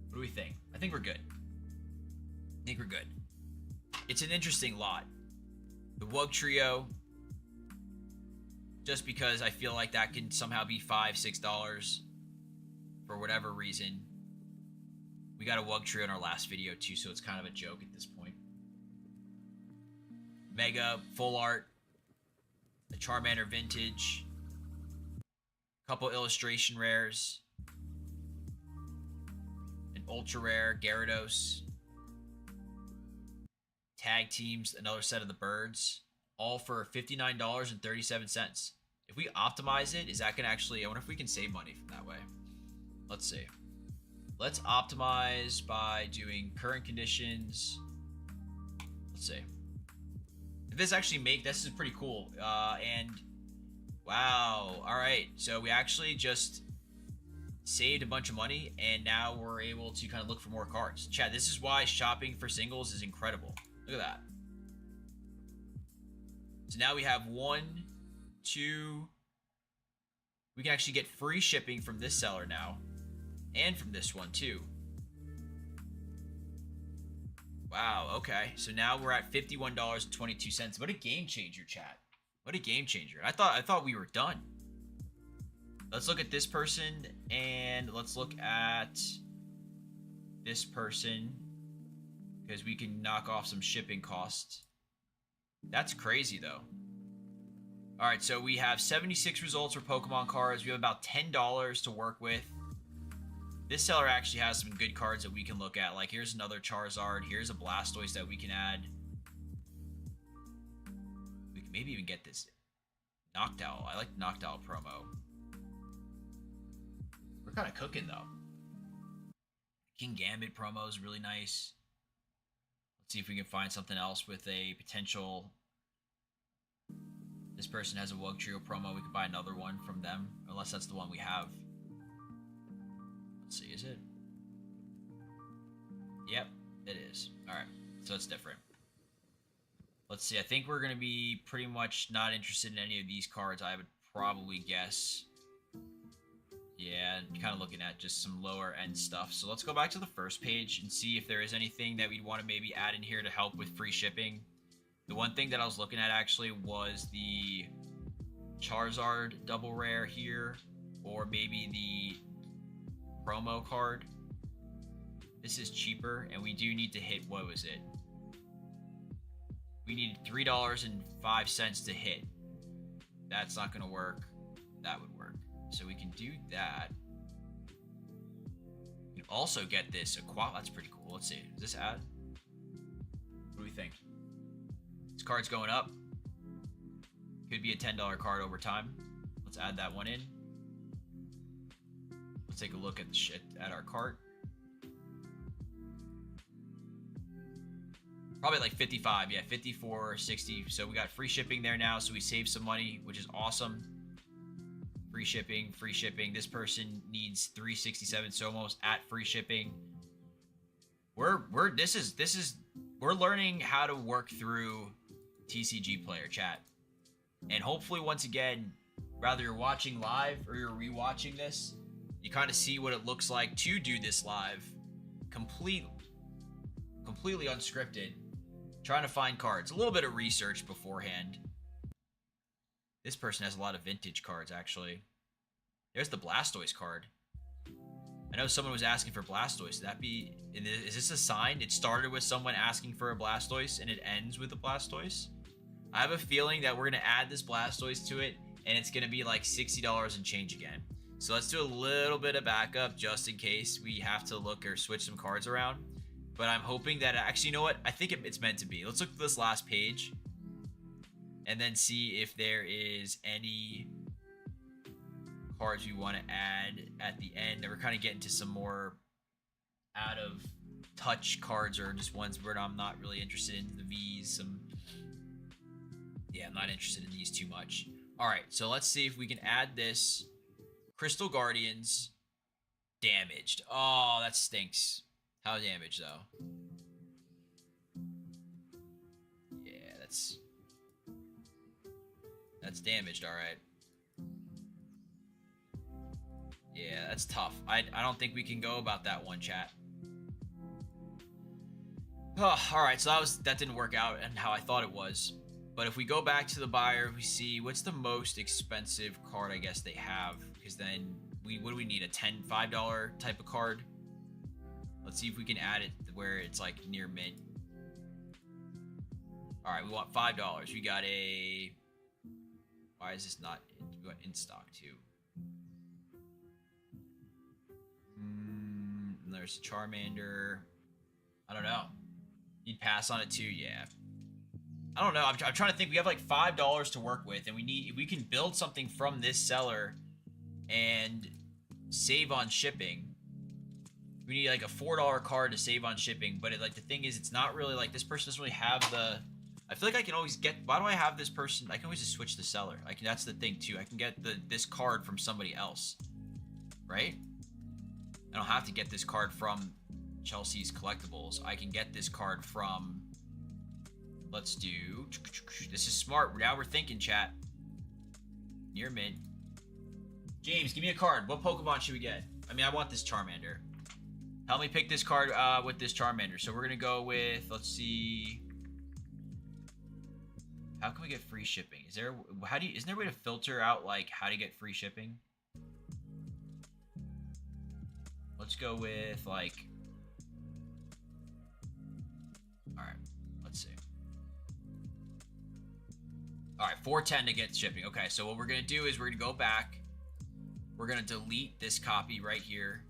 What do we think? I think we're good. I think we're good. It's an interesting lot. The Wug Trio. Just because I feel like that can somehow be $5, $6 for whatever reason. We got a Wug Trio in our last video too, so it's kind of a joke at this point. Mega, Full Art, the Charmander Vintage, couple illustration rares, an ultra rare Gyarados, tag teams, another set of the birds, all for $59.37. If we optimize it, is that gonna actually, I wonder if we can save money from that way. Let's see. Let's optimize by doing current conditions. Let's see. If this actually this is pretty cool. And wow. All right. So we actually just saved a bunch of money, and now we're able to kind of look for more cards. Chat, this is why shopping for singles is incredible. Look at that. So now we have 1, 2. We can actually get free shipping from this seller now, and from this one too. Wow, okay. So now we're at $51.22. What a game changer, chat. What a game changer. I thought we were done. Let's look at this person, and let's look at this person, because we can knock off some shipping costs. That's crazy, though. All right, so we have 76 results for Pokemon cards. We have about $10 to work with. This seller actually has some good cards that we can look at. Like, here's another Charizard. Here's a Blastoise that we can add. We can maybe even get this Noctowl. I like Noctowl promo. We're kind of cooking, though. King Gambit promo is really nice. Let's see if we can find something else with a potential. This person has a Wug Trio promo. We could buy another one from them, unless that's the one we have. Let's see, is it? Yep, it is. Alright, so it's different. Let's see, I think we're going to be pretty much not interested in any of these cards, I would probably guess. Yeah, kind of looking at just some lower end stuff. So let's go back to the first page and see if there is anything that we'd want to maybe add in here to help with free shipping. The one thing that I was looking at actually was the Charizard double rare here, or maybe the promo card. This is cheaper, and we do need to hit, what was it? We need $3.05 to hit. That's not going to work. That would work. So we can do that. We can also get this Aqua. That's pretty cool. Let's see. Does this add? What do we think? This card's going up. Could be a $10 card over time. Let's add that one in. Let's take a look at our cart. Probably like 55. Yeah, 54, 60. So we got free shipping there now. So we saved some money, which is awesome. Free shipping, free shipping. This person needs 367 Somos at free shipping. We're learning how to work through TCG player, chat. And hopefully, once again, whether you're watching live or you're rewatching this, you kind of see what it looks like to do this live, completely unscripted, trying to find cards, a little bit of research beforehand. This person has a lot of vintage cards, actually. There's the Blastoise card. I know someone was asking for Blastoise. Is this a sign? It started with someone asking for a Blastoise, and it ends with a Blastoise. I have a feeling that we're going to add this Blastoise to it, and it's going to be like $60 and change again. So let's do a little bit of backup just in case we have to look or switch some cards around. But I'm hoping that, actually, you know what? I think it's meant to be. Let's look at this last page and then see if there is any cards we want to add at the end. And we're kind of getting to some more out of touch cards, or just ones where I'm not really interested in. The V's, yeah, I'm not interested in these too much. All right, so let's see if we can add this Crystal Guardians. Damaged. Oh, that stinks. How damaged, though? Yeah, that's damaged, all right. Yeah, that's tough. I don't think we can go about that one, chat. Oh, all right, so that didn't work out and how I thought it was. But if we go back to the buyer, we see what's the most expensive card I guess they have, because then what do we need, a $5 type of card? Let's see if we can add it where it's like near mint. All right, we want $5. We got a, why is this not in stock too? And there's a Charmander. I don't know. You'd pass on it too, yeah. I don't know. I'm trying to think. We have like $5 to work with, and we can build something from this seller and save on shipping. We need like a $4 card to save on shipping, but like the thing is, it's not really like this person doesn't really have the. I feel like I can always get. Why do I have this person? I can always just switch the seller. I can. That's the thing too. I can get this card from somebody else, right? I don't have to get this card from Chelsea's Collectibles. I can get this card from. Let's do. This is smart. Now we're thinking, chat. Near mint. James, give me a card. What Pokemon should we get? I mean, I want this Charmander. Help me pick this card with this Charmander. So we're gonna go with. Let's see. How can we get free shipping? Is there? How do you? Isn't there a way to filter out like how to get free shipping? Let's go with like. All right. Let's see. All right, 410 to get shipping. Okay, so what we're gonna do is we're gonna go back. We're gonna delete this copy right here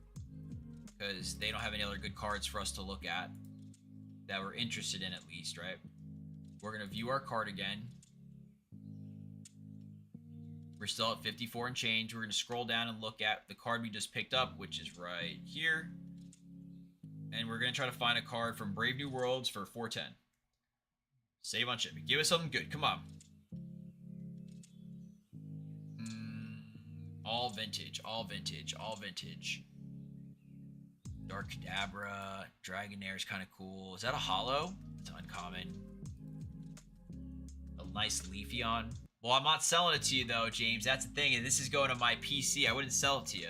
because they don't have any other good cards for us to look at that we're interested in, at least, right? We're gonna view our card again. We're still at 54 and change. We're gonna scroll down and look at the card we just picked up, which is right here. And we're gonna try to find a card from Brave New Worlds for 410. Save on shipping. Give us something good. Come on. All vintage, all vintage, all vintage. Dark Kadabra, Dragonair is kind of cool. Is that a holo? It's uncommon. A nice Leafeon. Well, I'm not selling it to you though, James. That's the thing. And this is going to my PC. I wouldn't sell it to you.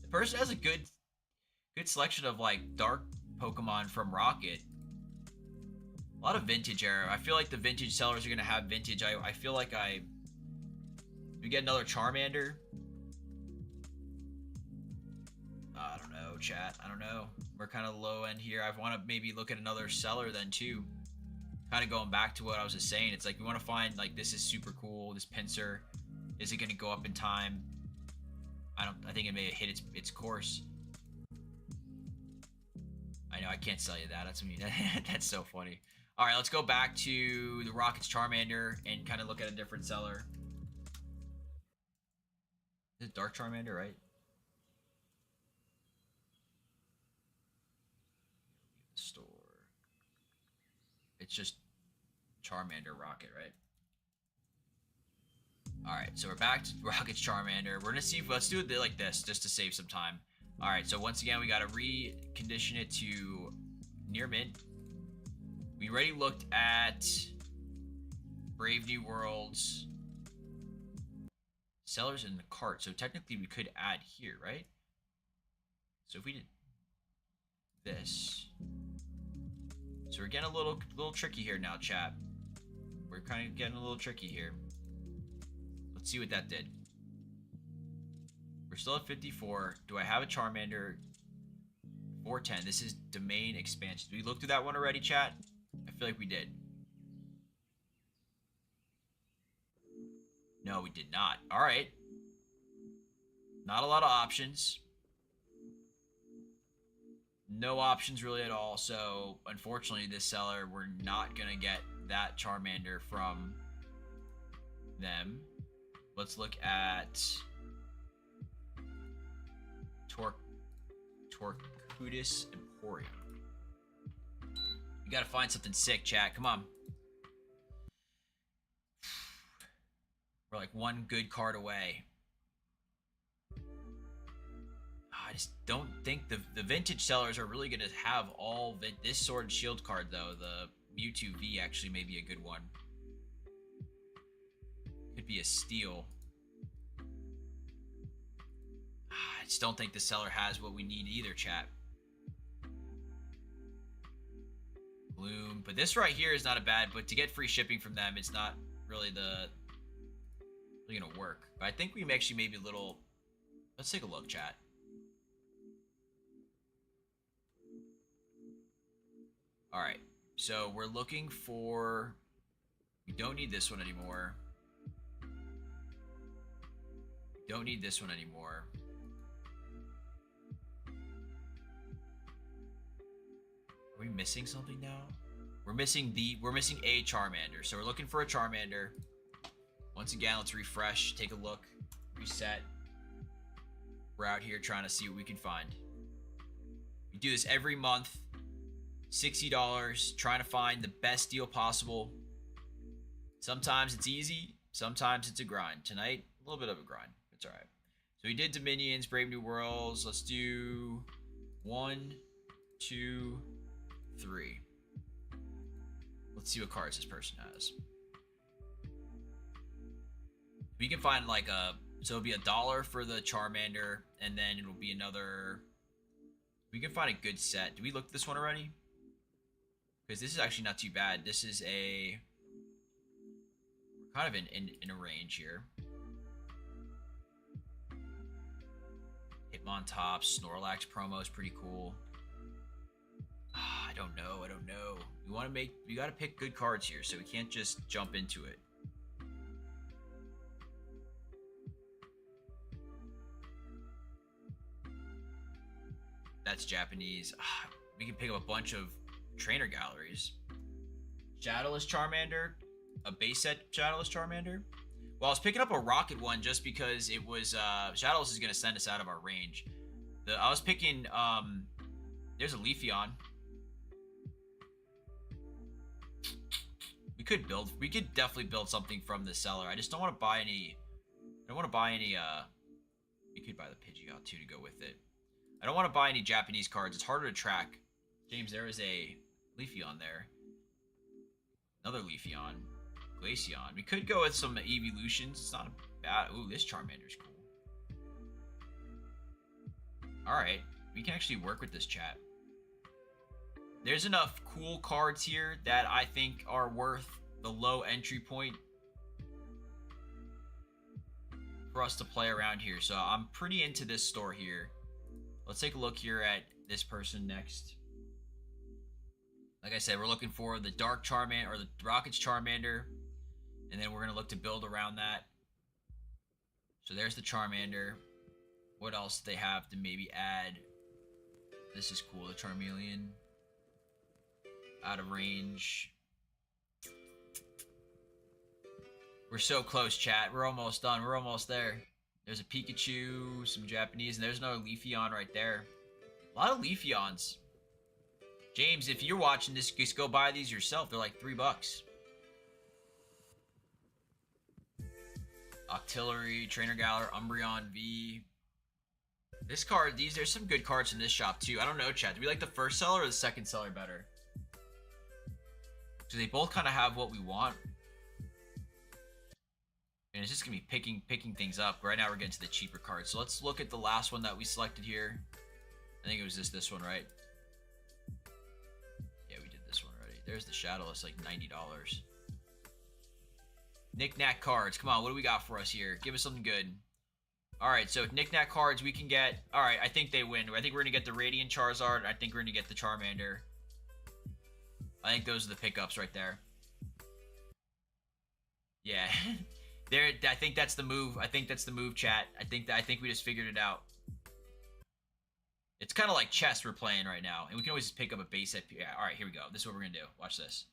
The person has a good selection of like dark Pokemon from Rocket. A lot of vintage era. I feel like the vintage sellers are gonna have vintage. I feel like we get another Charmander. I don't know, chat. I don't know. We're kind of low end here. I want to maybe look at another seller then too. Kind of going back to what I was just saying. It's like we want to find like this is super cool. This Pinsir, is it going to go up in time? I think it may have hit its course. I know I can't sell you that. That's so funny. All right, let's go back to the Rockets Charmander and kind of look at a different seller. Is it Dark Charmander, right? Store. It's just Charmander Rocket, right? All right, so we're back to Rocket's Charmander. We're gonna see if let's do it like this just to save some time. All right, so once again we gotta recondition it to near mint. We already looked at Brave New Worlds sellers in the cart, so technically we could add here, right? So if we did this. So we're getting a little tricky here now, chat. We're kind of getting a little tricky here. Let's see what that did. We're still at 54. Do I have a Charmander? 410. This is domain expansion. Did we look through that one already, chat? I feel like we did. No, we did not. All right. Not a lot of options. No options really at all. So, unfortunately, this seller, we're not going to get that Charmander from them. Let's look at Torquatus Emporium. You got to find something sick, chat. Come on. We're like one good card away. I just don't think the vintage sellers are really going to have all this Sword and Shield card, though. The Mewtwo V actually may be a good one. Could be a steal. I just don't think the seller has what we need either, chat. Gloom. But this right here is not a bad, but to get free shipping from them, it's not really really gonna work. But I think we actually maybe a little. Let's take a look, chat. All right, so we're looking for. We don't need this one anymore. We don't need this one anymore. Are we missing something now? We're missing a Charmander. So we're looking for a Charmander. Once again, let's refresh, take a look, reset. We're out here trying to see what we can find. We do this every month. $60, trying to find the best deal possible. Sometimes it's easy, sometimes it's a grind. Tonight, a little bit of a grind. It's alright. So we did Dominions, Brave New Worlds. Let's do 1, 2, 3. Let's see what cards this person has. We can find like so it'll be $1 for the Charmander, and then it'll be another. We can find a good set. Did we look at this one already? Because this is actually not too bad. This is we're kind of in a range here. Hitmon Tops, Snorlax promo is pretty cool. I don't know. We gotta pick good cards here, so we can't just jump into it. That's Japanese. We can pick up a bunch of trainer galleries. Shadowless Charmander, a base set Shadowless Charmander. Well, I was picking up a rocket one just because it was Shadowless is gonna send us out of our range. I was picking there's a Leafeon. We could definitely build something from the seller. I just don't want to buy any. I don't want to buy any. We could buy the Pidgeot too to go with it. I don't want to buy any Japanese cards. It's harder to track. James, there is a Leafeon there. Another Leafeon. Glaceon. We could go with some evolutions. It's not a bad. Ooh, this Charmander's cool. Alright. We can actually work with this chat. There's enough cool cards here that I think are worth the low entry point for us to play around here. So I'm pretty into this store here. Let's take a look here at this person next. Like I said, we're looking for the Dark Charmander or the Rockets Charmander, and then we're gonna look to build around that. So there's the Charmander. What else do they have to maybe add? This is cool, the Charmeleon. Out of range. We're so close, chat. We're almost done. We're almost there. There's a Pikachu, some Japanese, and there's another Leafeon right there. A lot of Leafeons. James, if you're watching this, just go buy these yourself. They're like $3. Octillery, Trainer Galar, Umbreon V. This card, there's some good cards in this shop too. I don't know, chat. Do we like the first seller or the second seller better? So they both kind of have what we want. And it's just going to be picking things up. Right now we're getting to the cheaper cards. So let's look at the last one that we selected here. I think it was this one, right? Yeah, we did this one already. There's the Shadowless, like $90. Knick-knack cards. Come on, what do we got for us here? Give us something good. Alright, so knick-knack cards we can get... Alright, I think they win. I think we're going to get the Radiant Charizard. I think we're going to get the Charmander. I think those are the pickups right there. Yeah. I think that's the move. I think that's the move, chat. I think we just figured it out. It's kind of like chess we're playing right now. And we can always just pick up a base set. Yeah, alright, here we go. This is what we're going to do. Watch this.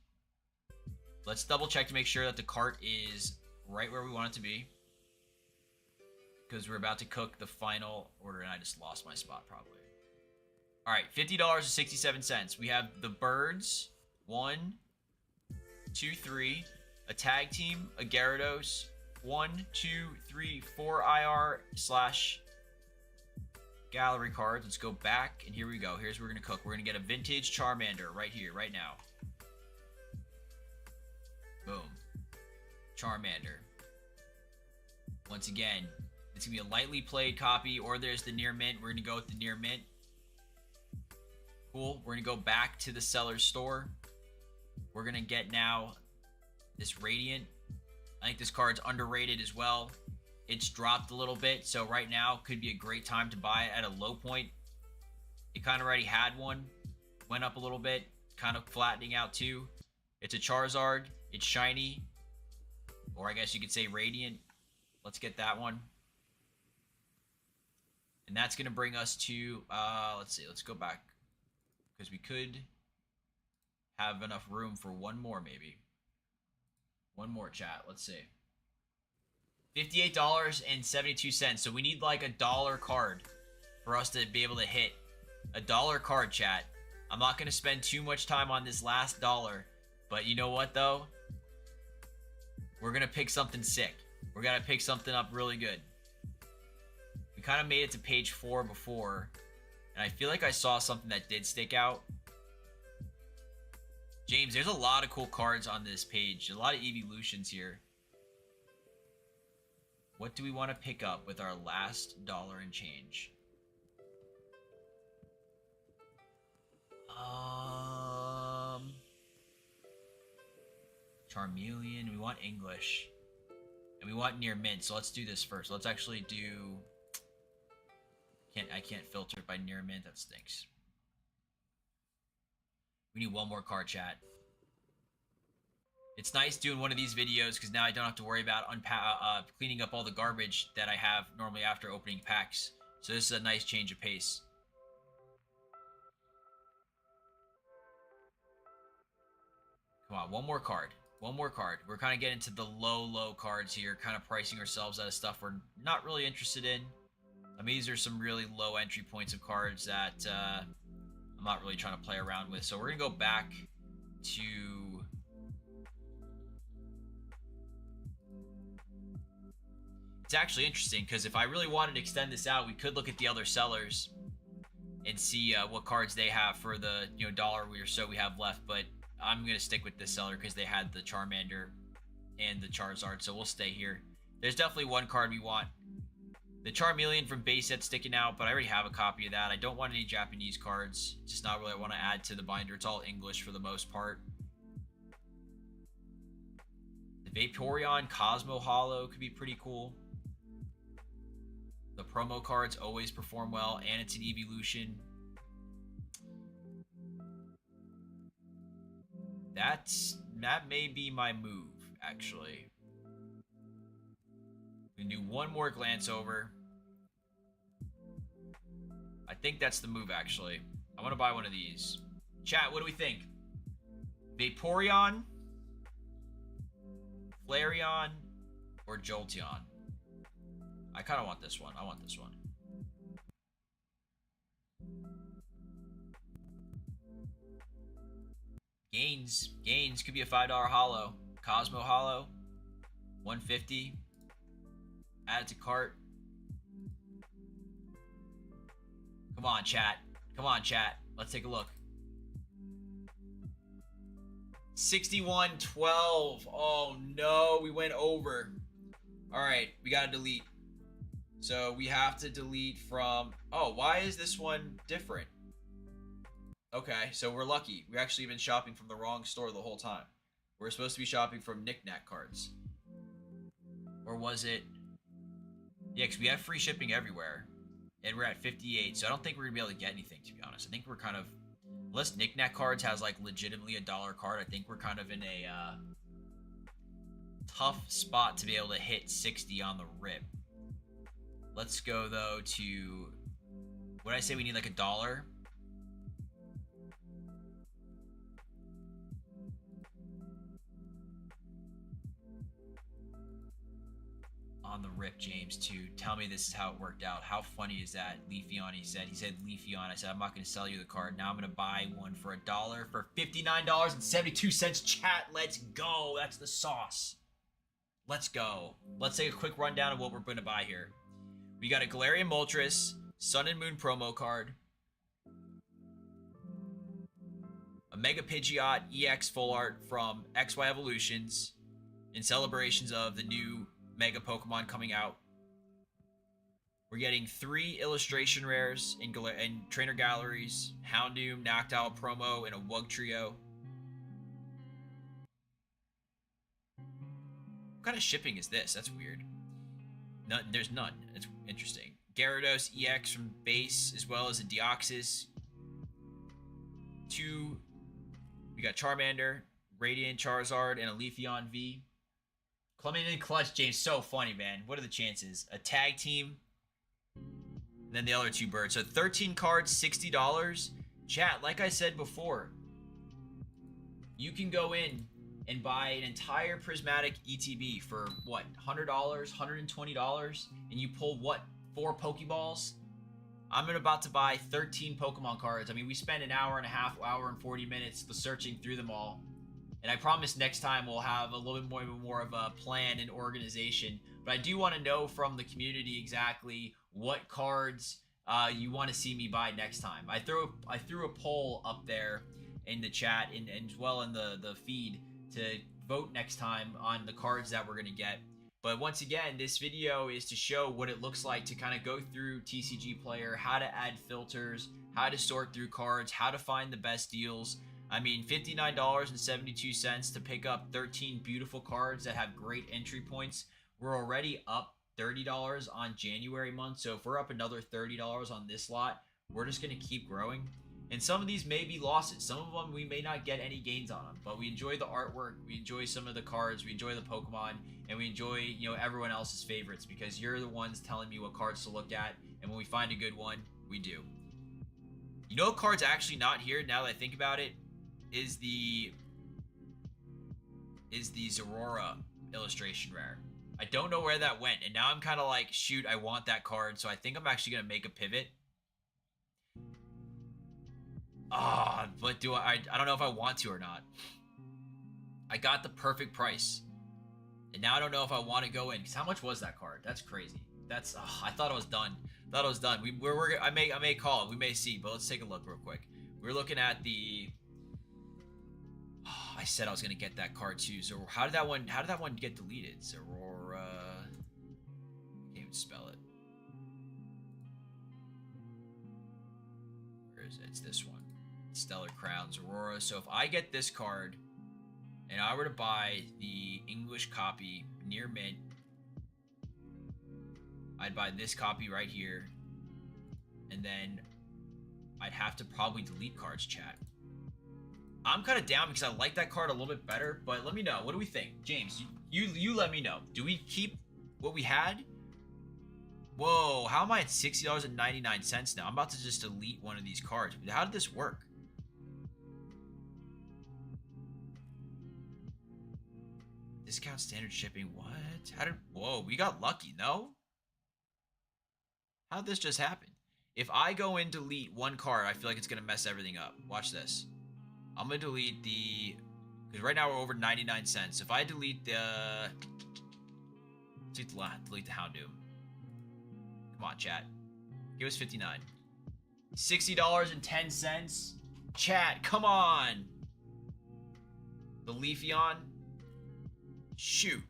Let's double check to make sure that the cart is right where we want it to be. Because we're about to cook the final order, and I just lost my spot probably. Alright, $50.67. We have the birds. 1, 2, 3. A tag team, a Gyarados. 1, 2, 3, 4 IR / gallery cards. Let's go back, and here we go. Here's what we're going to cook. We're going to get a vintage Charmander right here, right now. Boom. Charmander. Once again, it's going to be a lightly played copy, or there's the near mint. We're going to go with the near mint. Cool. We're going to go back to the seller's store. We're going to get now this Radiant. I think this card's underrated as well. It's dropped a little bit, so right now could be a great time to buy it at a low point. It kind of already had one. Went up a little bit. Kind of flattening out too. It's a Charizard. It's shiny. Or I guess you could say Radiant. Let's get that one. And that's going to bring us to, let's see, let's go back. Because we could have enough room for one more maybe. One more, chat. Let's see. $58.72. So we need like $1 card for us to be able to hit $1 card, chat. I'm not going to spend too much time on this last dollar. But you know what, though? We're going to pick something sick. We're going to pick something up really good. We kind of made it to page 4 before. And I feel like I saw something that did stick out. James, there's a lot of cool cards on this page. A lot of evolutions here. What do we want to pick up with our last dollar and change? Charmeleon. We want English. And we want near mint. So let's do this first. Let's actually do... I can't filter it by near mint. That stinks. We need one more card, chat. It's nice doing one of these videos because now I don't have to worry about cleaning up all the garbage that I have normally after opening packs. So this is a nice change of pace. Come on, one more card. One more card. We're kind of getting to the low cards here, kind of pricing ourselves out of stuff we're not really interested in. I mean, these are some really low entry points of cards that I'm not really trying to play around with. So we're going to go back to... It's actually interesting because if I really wanted to extend this out, we could look at the other sellers and see what cards they have for the dollar or so we have left. But I'm going to stick with this seller because they had the Charmander and the Charizard, so we'll stay here. There's definitely one card we want. The Charmeleon from base set sticking out, but I already have a copy of that. I don't want any Japanese cards. It's just not really what I want to add to the binder. It's all English for the most part. The Vaporeon Cosmo Holo could be pretty cool. The promo cards always perform well, and it's an evolution. That may be my move, actually. We can do one more glance over. I think that's the move, actually. I want to buy one of these. Chat, what do we think? Vaporeon, Flareon, or Jolteon? I kind of want this one. I want this one. Gains could be a $5 holo. Cosmo holo, 150. Add it to cart. Come on, chat. Come on, chat. Let's take a look. 6112. Oh no, we went over. All right, we gotta delete. So we have to delete from... Oh, why is this one different? Okay, so we're lucky. We actually been shopping from the wrong store the whole time. We're supposed to be shopping from Knick-Knack cards. Or was it... Yeah, because we have free shipping everywhere. And we're at 58, so I don't think we're going to be able to get anything, to be honest. I think we're kind of... Unless Knick-Knack cards has, like, legitimately a $1 card, I think we're kind of in a tough spot to be able to hit 60 on the rip. Let's go, though, to... What did I say? We need, like, $1? On the rip, James, too. Tell me this is how it worked out. How funny is that? Leafeon, he said. He said Leafeon. I said, I'm not going to sell you the card. Now I'm going to buy one for $1 for $59.72. Chat, let's go. That's the sauce. Let's go. Let's take a quick rundown of what we're going to buy here. We got a Galarian Moltres, Sun and Moon promo card, a Mega Pidgeot EX full art from XY Evolutions in celebrations of the new Mega Pokemon coming out. We're getting 3 illustration rares in Trainer Galleries, Houndoom, Noctowl promo, and a Wug Trio. What kind of shipping is this? That's weird. None, there's none. It's interesting. Gyarados EX from base, as well as a Deoxys. 2. We got Charmander, Radiant Charizard, and a Leafeon V. Coming in clutch, James. So funny, man. What are the chances? A tag team, and then the other 2 birds. So 13 cards, $60. Chat, like I said before, you can go in and buy an entire prismatic ETB for what, $100, $120, and you pull what, 4 Pokeballs? I'm about to buy 13 Pokemon cards. I mean, we spent an hour and a half, hour and 40 minutes searching through them all. And I promise next time we'll have a little bit more of a plan and organization. But I do want to know from the community exactly what cards you want to see me buy next time. I threw a poll up there in the chat and as well in the feed to vote next time on the cards that we're going to get. But once again, this video is to show what it looks like to kind of go through TCG Player, how to add filters, how to sort through cards, how to find the best deals. I mean, $59.72 to pick up 13 beautiful cards that have great entry points. We're already up $30 on January month, so if we're up another $30 on this lot, we're just going to keep growing. And some of these may be losses. Some of them we may not get any gains on them, but we enjoy the artwork, we enjoy some of the cards, we enjoy the Pokemon, and we enjoy, you know, everyone else's favorites because you're the ones telling me what cards to look at, and when we find a good one, we do. You know what card's actually not here now that I think about it? Is the Zorora illustration rare. I don't know where that went, and now I'm kind of like, shoot, I want that card, so I think I'm actually going to make a pivot. But do I don't know if I want to or not. I got the perfect price. And now I don't know if I want to go in. Because how much was that card? That's crazy. That's, I thought it was done. I may call it. We may see, but let's take a look real quick. We're looking at the... I said I was going to get that card too. So how did that one get deleted? Zorora... I can't even spell it. Where is it? It's this one. Stellar Crowns, Aurora. So if I get this card and I were to buy the English copy near mint, I'd buy this copy right here, and then I'd have to probably delete cards, chat. I'm kind of down because I like that card a little bit better, but let me know. What do we think? James, you let me know. Do we keep what we had? Whoa, how am I at $60.99 now? I'm about to just delete one of these cards. How did this work? Discount standard shipping, what? Whoa, we got lucky, no? How'd this just happen? If I go and delete one card, I feel like it's gonna mess everything up. Watch this. I'm gonna delete because right now we're over 99 cents. If I delete delete the Houndoom. Come on, chat. Give us 59. $60.10. Chat, come on. The Leafeon. Shoot.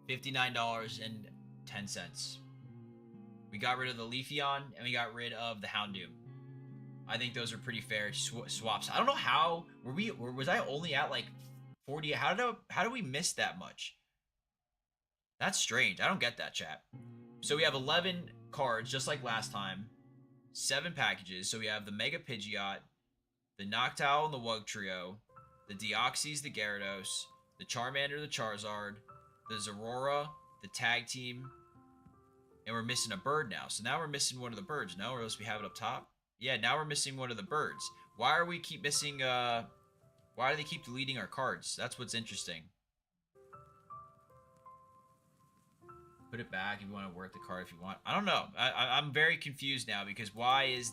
$59.10. We got rid of the Leafeon and we got rid of the Houndoom. I think those are pretty fair swaps. I don't know how was I only at like 40? How did we miss that much? That's strange. I don't get that, chat. So we have 11 cards just like last time. 7 packages. So we have the Mega Pidgeot, the Noctowl and the Wugtrio, the Deoxys, the Gyarados, the Charmander, the Charizard, the Zorora, the Tag Team, and we're missing a bird now. So now we're missing one of the birds, no? Or else we have it up top? Yeah, now we're missing one of the birds. Why are we keep missing, why do they keep deleting our cards? That's what's interesting. Put it back if you want to work the card if you want. I don't know. I'm very confused now because why is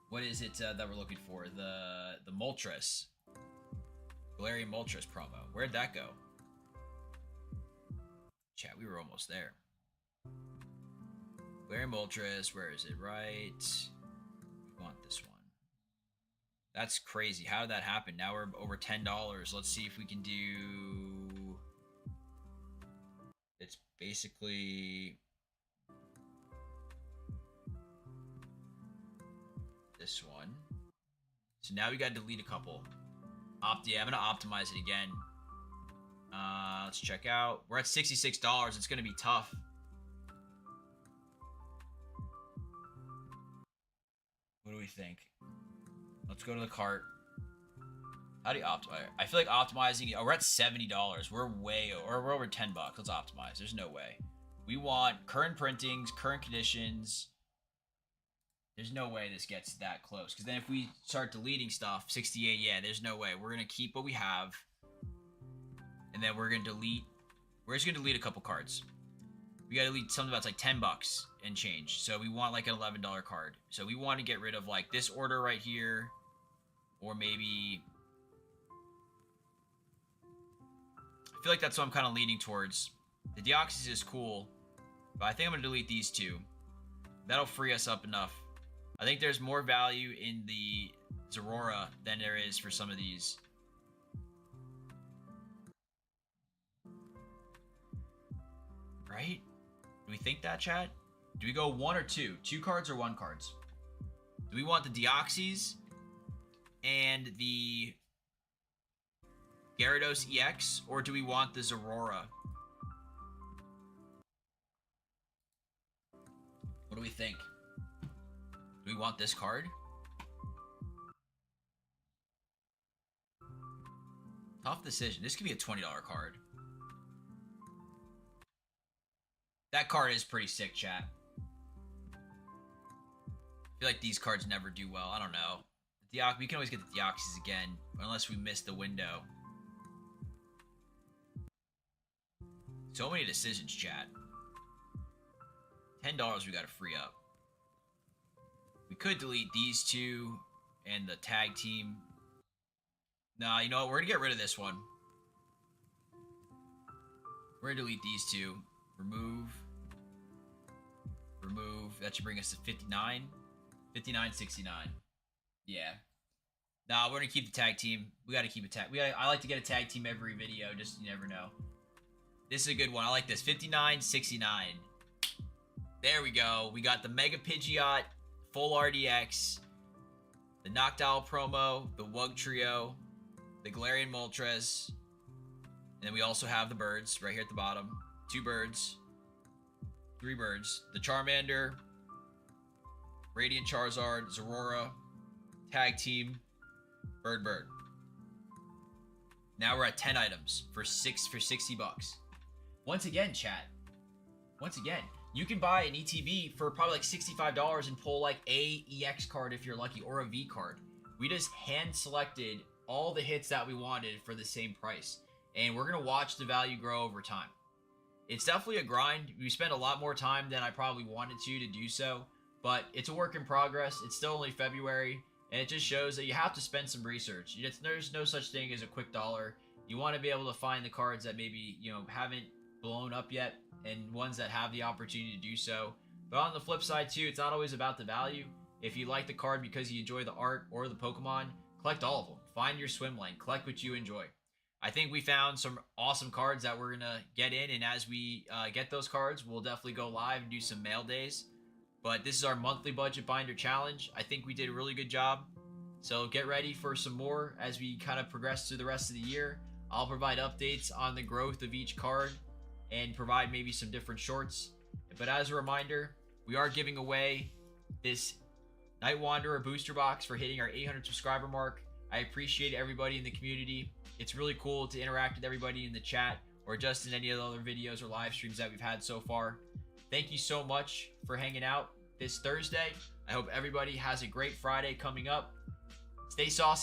what is it that we're looking for? The Moltres. Galarian Moltres promo. Where'd that go? Chat, we were almost there. Galarian Moltres, where is it? Right. We want this one. That's crazy. How did that happen? Now we're over $10. Let's see if we can do... It's basically this one. So now we got to delete a couple. Yeah, I'm gonna optimize it again. Let's check out. We're at $66. It's gonna be tough. What do we think? Let's go to the cart. How do you optimize? I feel like optimizing. Oh, we're at $70. We're we're over $10. Let's optimize. There's no way. We want current printings, current conditions. There's no way this gets that close. Because then if we start deleting stuff, 68, yeah, there's no way. We're going to keep what we have. And then we're just gonna delete a couple cards. We gotta delete something that's like $10 and change. So we want like an $11 card. So we want to get rid of like this order right here. Or maybe... I feel like that's what I'm kind of leaning towards. The Deoxys is cool, but I think I'm gonna delete these two. That'll free us up enough. I think there's more value in the Zorora than there is for some of these. Right? Do we think that, chat? Do we go one or two? Two cards or one cards? Do we want the Deoxys and the Gyarados EX, or do we want the Zorora? What do we think? Do we want this card? Tough decision. This could be a $20 card. That card is pretty sick, chat. I feel like these cards never do well. I don't know. We can always get the Deoxys again, unless we miss the window. So many decisions, chat. $10 we gotta free up. We could delete these two and the tag team. Nah, you know what? We're gonna get rid of this one. We're gonna delete these two. Remove. That should bring us to 59. 59.69. Yeah. Nah, we're gonna keep the tag team. We gotta keep a tag. I like to get a tag team every video, just you never know. This is a good one. I like this. 59.69. There we go. We got the Mega Pidgeot, full RDX, the Noctowl promo, the Wug Trio, the Galarian Moltres, and then we also have the birds right here at the bottom. 2 birds. 3 birds. The Charmander, Radiant Charizard, Zorora, Tag Team, Bird. Now we're at 10 items for 60 bucks. Once again, chat. Once again, you can buy an ETB for probably like $65 and pull like a EX card if you're lucky, or a V card. We just hand selected all the hits that we wanted for the same price, and we're gonna watch the value grow over time. It's definitely a grind. We spent a lot more time than I probably wanted to do so, but it's a work in progress. It's still only February, and it just shows that you have to spend some research. There's no such thing as a quick dollar. You want to be able to find the cards that maybe, you know, haven't blown up yet, and ones that have the opportunity to do so. But on the flip side too, it's not always about the value. If you like the card because you enjoy the art or the Pokemon, collect all of them. Find your swim lane. Collect what you enjoy. I think we found some awesome cards that we're going to get in, and as we get those cards, we'll definitely go live and do some mail days. But this is our monthly budget binder challenge. I think we did a really good job. So get ready for some more as we kind of progress through the rest of the year. I'll provide updates on the growth of each card and provide maybe some different shorts. But as a reminder, we are giving away this Night Wanderer booster box for hitting our 800 subscriber mark. I appreciate everybody in the community. It's really cool to interact with everybody in the chat or just in any of the other videos or live streams that we've had so far. Thank you so much for hanging out this Thursday. I hope everybody has a great Friday coming up. Stay saucy.